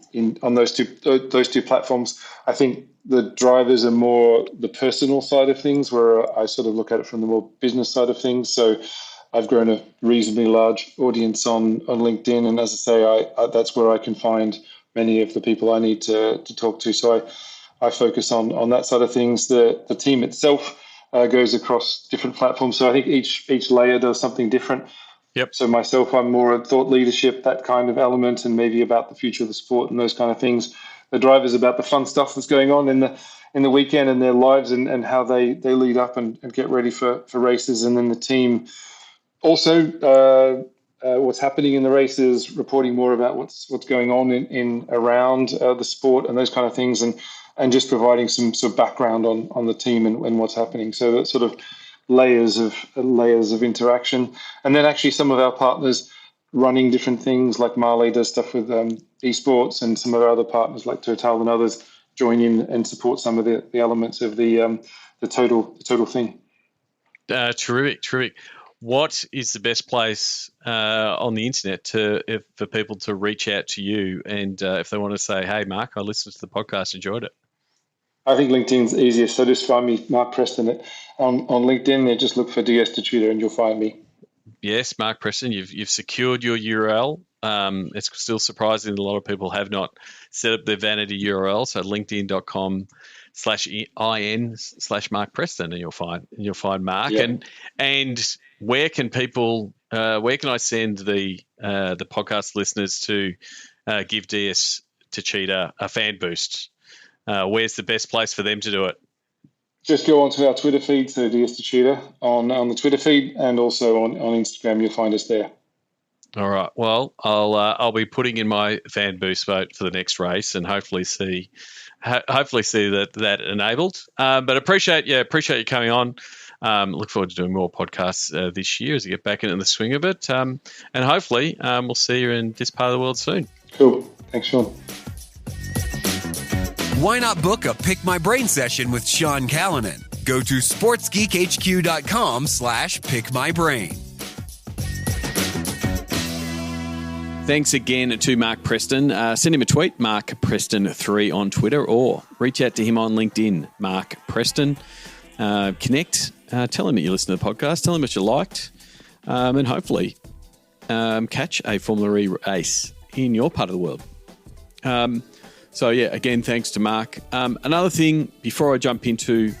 those two platforms, I think the drivers are more the personal side of things, where I sort of look at it from the more business side of things. So I've grown a reasonably large audience on LinkedIn, and as I say, that's where I can find many of the people I need to talk to. So I focus on that side of things. The team itself goes across different platforms. So I think each layer does something different. So myself, I'm more at thought leadership, that kind of element, and maybe about the future of the sport and those kind of things. The drivers about the fun stuff that's going on in the weekend and their lives, and how they lead up and get ready for races. And then the team also what's happening in the races, reporting more about what's going on in around the sport and those kind of things, and just providing some sort of background on the team and what's happening. So that sort of layers of interaction. And then actually some of our partners running different things, like Marley does stuff with esports, and some of our other partners like Total and others join in and support some of the elements of the total thing. Terrific. What is the best place on the internet for people to reach out to you, and if they want to say, hey, Mark, I listened to the podcast, enjoyed it? I think LinkedIn's easiest. So just find me, Mark Preston, on LinkedIn. There, just look for DS TECHEETAH and you'll find me. Yes, Mark Preston, you've secured your URL. It's still surprising that a lot of people have not set up their vanity URL. So linkedin.com/in/Mark Preston, and you'll find Mark. Yeah. And where can people? Where can I send the podcast listeners to give DS TECHEETAH a fan boost? Where's the best place for them to do it? Just go onto our Twitter feed, so DS TECHEETAH on the Twitter feed, and also on Instagram. You'll find us there. All right. Well, I'll be putting in my fan boost vote for the next race, and hopefully see that enabled. But appreciate you coming on. Look forward to doing more podcasts this year as you get back into the swing of it. And hopefully we'll see you in this part of the world soon. Cool. Thanks, Sean. Why not book a Pick My Brain session with Sean Callanan? Go to sportsgeekhq.com/pickmybrain. Thanks again to Mark Preston. Send him a tweet, Mark Preston3 on Twitter, or reach out to him on LinkedIn, Mark Preston. Connect. Tell him that you listen to the podcast. Tell him what you liked, and hopefully catch a Formula E race in your part of the world. So, yeah, again, thanks to Mark. Another thing, before I jump into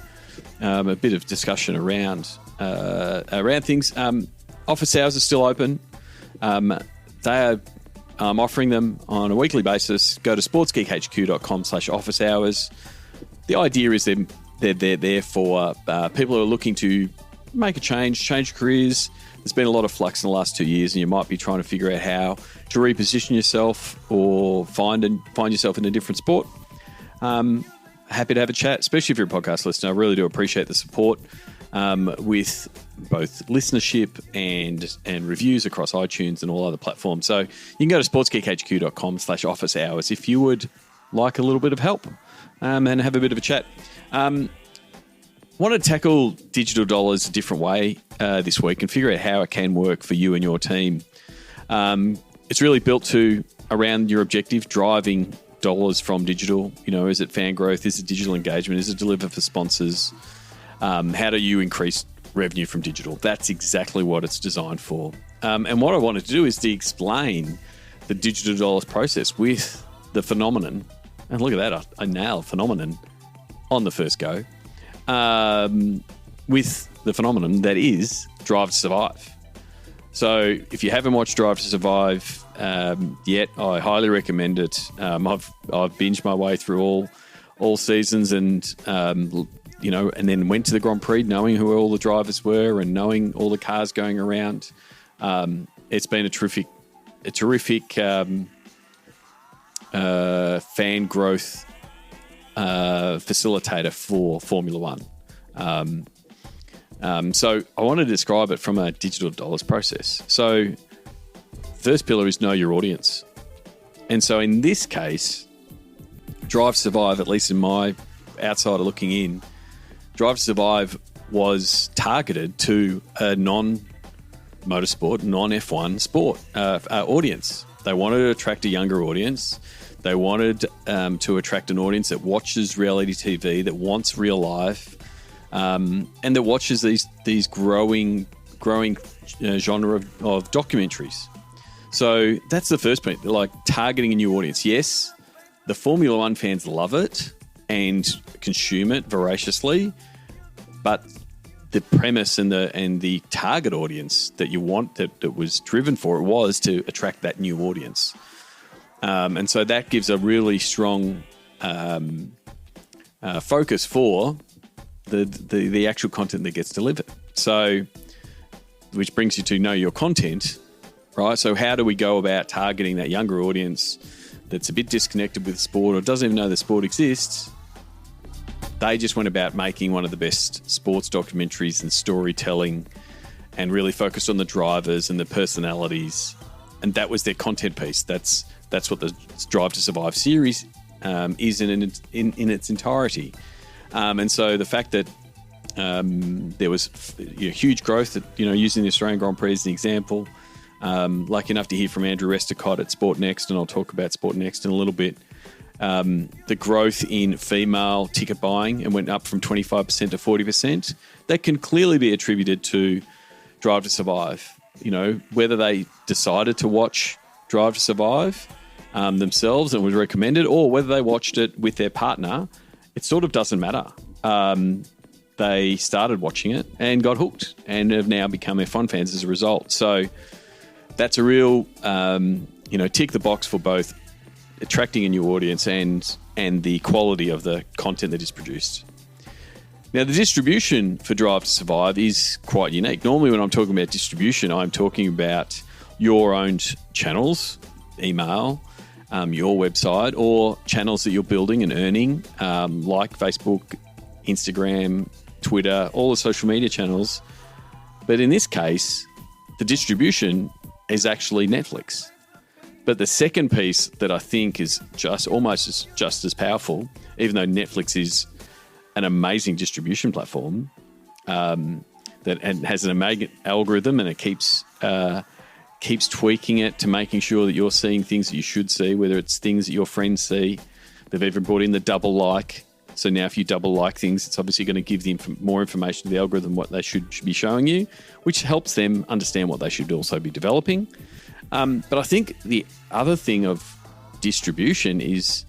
a bit of discussion around things, office hours are still open. They are offering them on a weekly basis. Go to sportsgeekhq.com/office hours. The idea is they're there for people who are looking to make a change careers. There's been a lot of flux in the last 2 years, and you might be trying to figure out how to reposition yourself or find yourself in a different sport. Happy to have a chat, especially if you're a podcast listener. I really do appreciate the support with both listenership and reviews across iTunes and all other platforms. So you can go to sportsgeekhq.com/office hours if you would like a little bit of help and have a bit of a chat. Want to tackle digital dollars a different way this week and figure out how it can work for you and your team. It's really built around your objective, driving dollars from digital. Is it fan growth? Is it digital engagement? Is it deliver for sponsors? How do you increase revenue from digital? That's exactly what it's designed for. And what I wanted to do is to explain the digital dollars process with the phenomenon. And look at that, I nailed phenomenon on the first go. With the phenomenon that is Drive to Survive. So if you haven't watched Drive to Survive yet, I highly recommend it. I've binged my way through all seasons and then went to the Grand Prix knowing who all the drivers were and knowing all the cars going around. It's been a terrific fan growth facilitator for Formula One. So I want to describe it from a digital dollars process. So first pillar is know your audience. And so in this case, Drive to Survive, at least in my outsider looking in, Drive to Survive was targeted to a non-motorsport, non-F1 sport audience. They wanted to attract a younger audience. They wanted to attract an audience that watches reality TV, that wants real life, and that watches these growing genre of documentaries. So that's the first point, like targeting a new audience. Yes, the Formula One fans love it and consume it voraciously, but the premise and the target audience that you want, that was driven for it, was to attract that new audience. And so that gives a really strong focus for the actual content that gets delivered. So, which brings you to know your content, right? So how do we go about targeting that younger audience that's a bit disconnected with sport or doesn't even know the sport exists? They just went about making one of the best sports documentaries and storytelling and really focused on the drivers and the personalities. And that was their content piece. That's what the Drive to Survive series is in its entirety. And so the fact that there was huge growth, using the Australian Grand Prix as an example, lucky enough to hear from Andrew Resticott at Sport Next, and I'll talk about Sport Next in a little bit. The growth in female ticket buying and went up from 25% to 40%. That can clearly be attributed to Drive to Survive. Whether they decided to watch Drive to Survive themselves and was recommended, or whether they watched it with their partner, it sort of doesn't matter. They started watching it and got hooked and have now become F1 fans as a result. So that's a real, tick the box for both attracting a new audience and the quality of the content that is produced. Now, the distribution for Drive to Survive is quite unique. Normally, when I'm talking about distribution, I'm talking about your own channels, email, your website, or channels that you're building and earning, like Facebook, Instagram, Twitter, all the social media channels. But in this case, the distribution is actually Netflix. But the second piece that I think is just as powerful, even though Netflix is an amazing distribution platform that has an amazing algorithm, and it keeps tweaking it to making sure that you're seeing things that you should see, whether it's things that your friends see. They've even brought in the double like. So now if you double like things, it's obviously going to give them more information to the algorithm what they should be showing you, which helps them understand what they should also be developing. But I think the other thing of distribution is,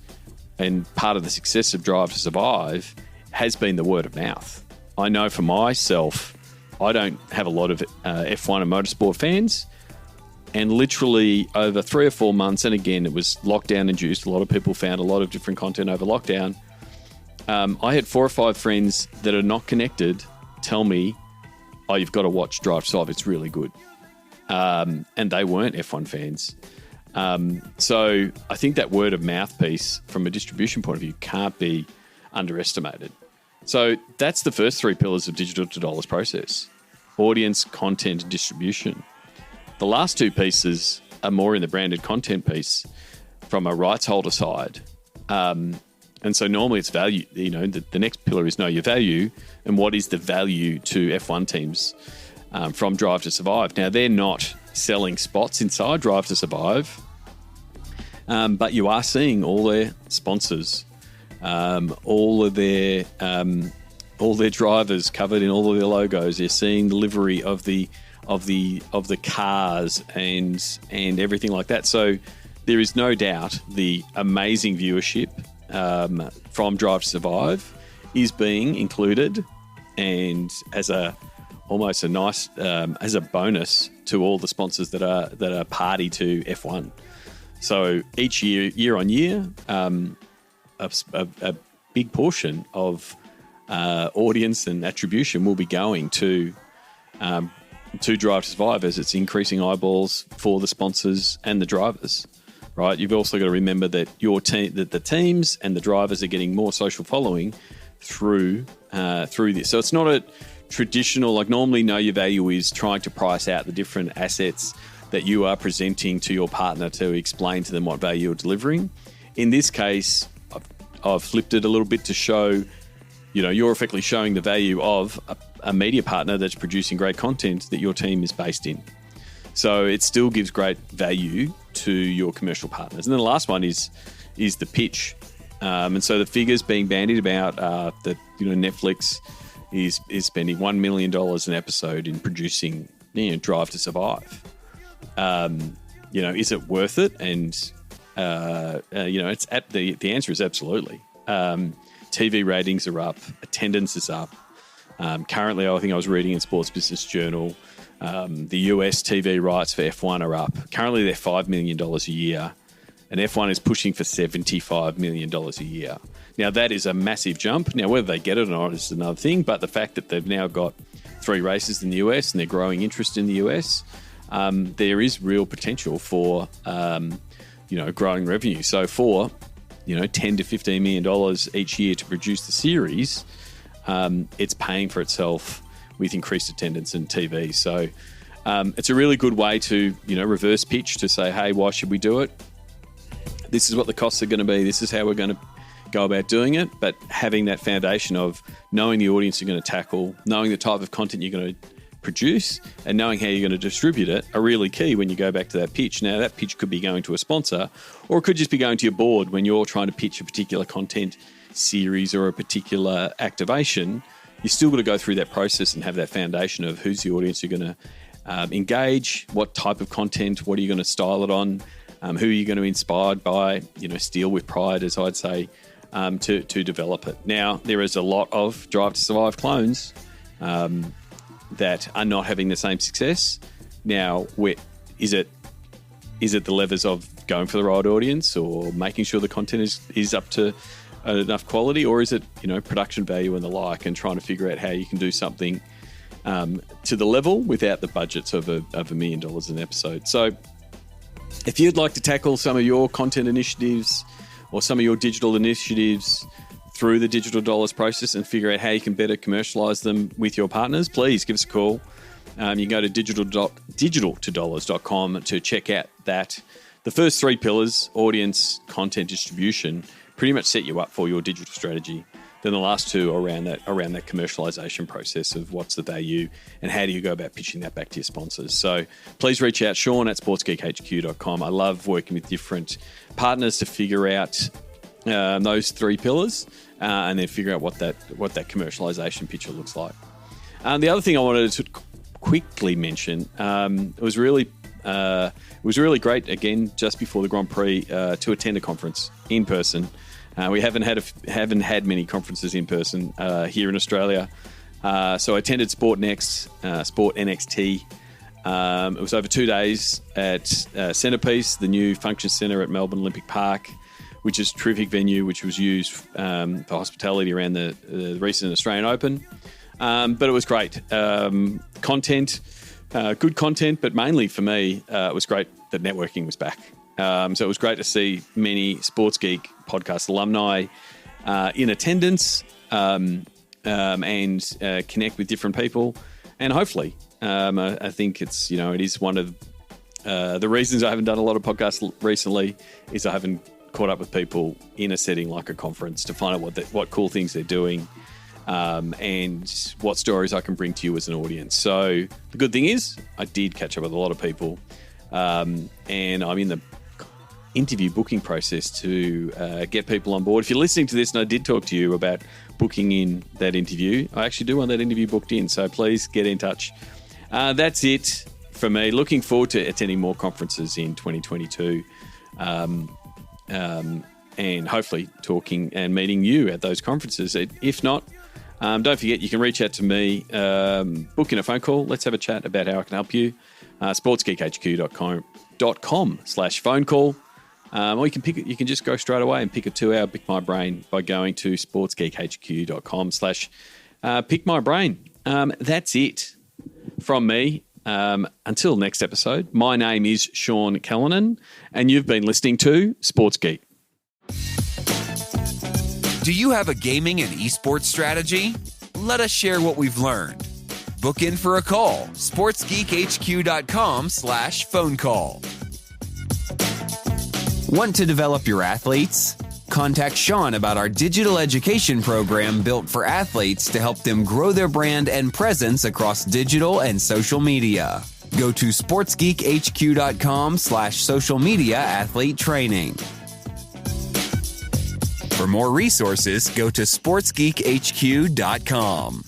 and part of the success of Drive to Survive has been the word of mouth. I know for myself, I don't have a lot of F1 and motorsport fans. And literally over 3 or 4 months, and again, it was lockdown induced. A lot of people found a lot of different content over lockdown. I had 4 or 5 friends that are not connected tell me, oh, you've got to watch Drive to Survive. It's really good. And they weren't F1 fans. So I think that word of mouth piece from a distribution point of view can't be underestimated. So that's the first 3 pillars of digital to dollars process: audience, content, and distribution. The last 2 pieces are more in the branded content piece from a rights holder side. And so normally it's value. You know, the next pillar is know your value, and what is the value to F1 teams from Drive to Survive. Now, they're not selling spots inside Drive to Survive, but you are seeing all their sponsors, all their drivers covered in all of their logos. You're seeing the livery of the cars and everything like that. So there is no doubt the amazing viewership from Drive to Survive is being included, and as almost a nice as a bonus to all the sponsors that are party to F1. So each year on year, a big portion of audience and attribution will be going to Drive to Survive, as it's increasing eyeballs for the sponsors and the drivers. Right, you've also got to remember that that the teams and the drivers are getting more social following through this. So it's not a traditional, like normally know your value is trying to price out the different assets that you are presenting to your partner to explain to them what value you're delivering. In this case, I've flipped it a little bit to show, you're effectively showing the value of a media partner that's producing great content that your team is based in. So it still gives great value to your commercial partners. And then the last one is the pitch. And so the figures being bandied about that Netflix is spending $1 million an episode in producing Drive to Survive. Is it worth it? And it's the answer is absolutely. TV ratings are up, attendance is up. Currently, I think I was reading in Sports Business Journal, the US TV rights for F1 are up. Currently, they're $5 million a year, and F1 is pushing for $75 million a year. Now, that is a massive jump. Now, whether they get it or not is another thing, but the fact that they've now got 3 races in the US and they're growing interest in the US, there is real potential for, growing revenue. So for, $10 to $15 million each year to produce the series, it's paying for itself with increased attendance and TV. So it's a really good way to, reverse pitch to say, hey, why should we do it? This is what the costs are going to be. This is how we're going to go about doing it. But having that foundation of knowing the audience you're going to tackle, knowing the type of content you're going to produce, and knowing how you're going to distribute it are really key when you go back to that pitch. Now, that pitch could be going to a sponsor, or it could just be going to your board when you're trying to pitch a particular content series or a particular activation. You still got to go through that process and have that foundation of who's the audience you're going to engage, what type of content, what are you going to style it on, who are you going to be inspired by, steal with pride, as I'd say, to develop it. Now, there is a lot of Drive to Survive clones that are not having the same success. Now, is it the levers of going for the right audience or making sure the content is up to enough quality, or is it production value and the like, and trying to figure out how you can do something to the level without the budgets of $1 million an episode? So if you'd like to tackle some of your content initiatives or some of your digital initiatives through the digital dollars process and figure out how you can better commercialize them with your partners, please give us a call. You can go to digital-to-dollars.com to check out that. The first 3 pillars, audience, content, distribution, pretty much set you up for your digital strategy. Then the last two are around that commercialization process of what's the value and how do you go about pitching that back to your sponsors. So please reach out, Sean at sportsgeekhq.com. I love working with different partners to figure out those three pillars and then figure out what that commercialization picture looks like. The other thing I wanted to quickly mention, it was really great, again, just before the Grand Prix, to attend a conference in person. We haven't had many conferences in person here in Australia. So I attended Sport NXT. It was over 2 days at Centrepiece, the new function centre at Melbourne Olympic Park, which is a terrific venue, which was used for hospitality around the recent Australian Open. But it was great. Content, good content, but mainly for me, it was great that networking was back. So it was great to see many Sports Geek podcast alumni in attendance and connect with different people. And hopefully, I think it is one of the reasons I haven't done a lot of podcasts recently is I haven't caught up with people in a setting like a conference to find out what cool things they're doing and what stories I can bring to you as an audience. So the good thing is I did catch up with a lot of people and I'm in the interview booking process to get people on board. If you're listening to this and I did talk to you about booking in that interview, I actually do want that interview booked in, so please get in touch. That's it for me. Looking forward to attending more conferences in 2022 and hopefully talking and meeting you at those conferences. If not, don't forget you can reach out to me, book in a phone call. Let's have a chat about how I can help you. sportsgeekhq.com/phone call. Or you can just go straight away and pick a 2-hour Pick My Brain by going to sportsgeekhq.com/pick my brain. That's it from me. Until next episode, my name is Sean Callanan, and you've been listening to Sports Geek. Do you have a gaming and esports strategy? Let us share what we've learned. Book in for a call, sportsgeekhq.com/phone call. Want to develop your athletes? Contact Sean about our digital education program built for athletes to help them grow their brand and presence across digital and social media. Go to sportsgeekhq.com/social media athlete training. For more resources, go to sportsgeekhq.com.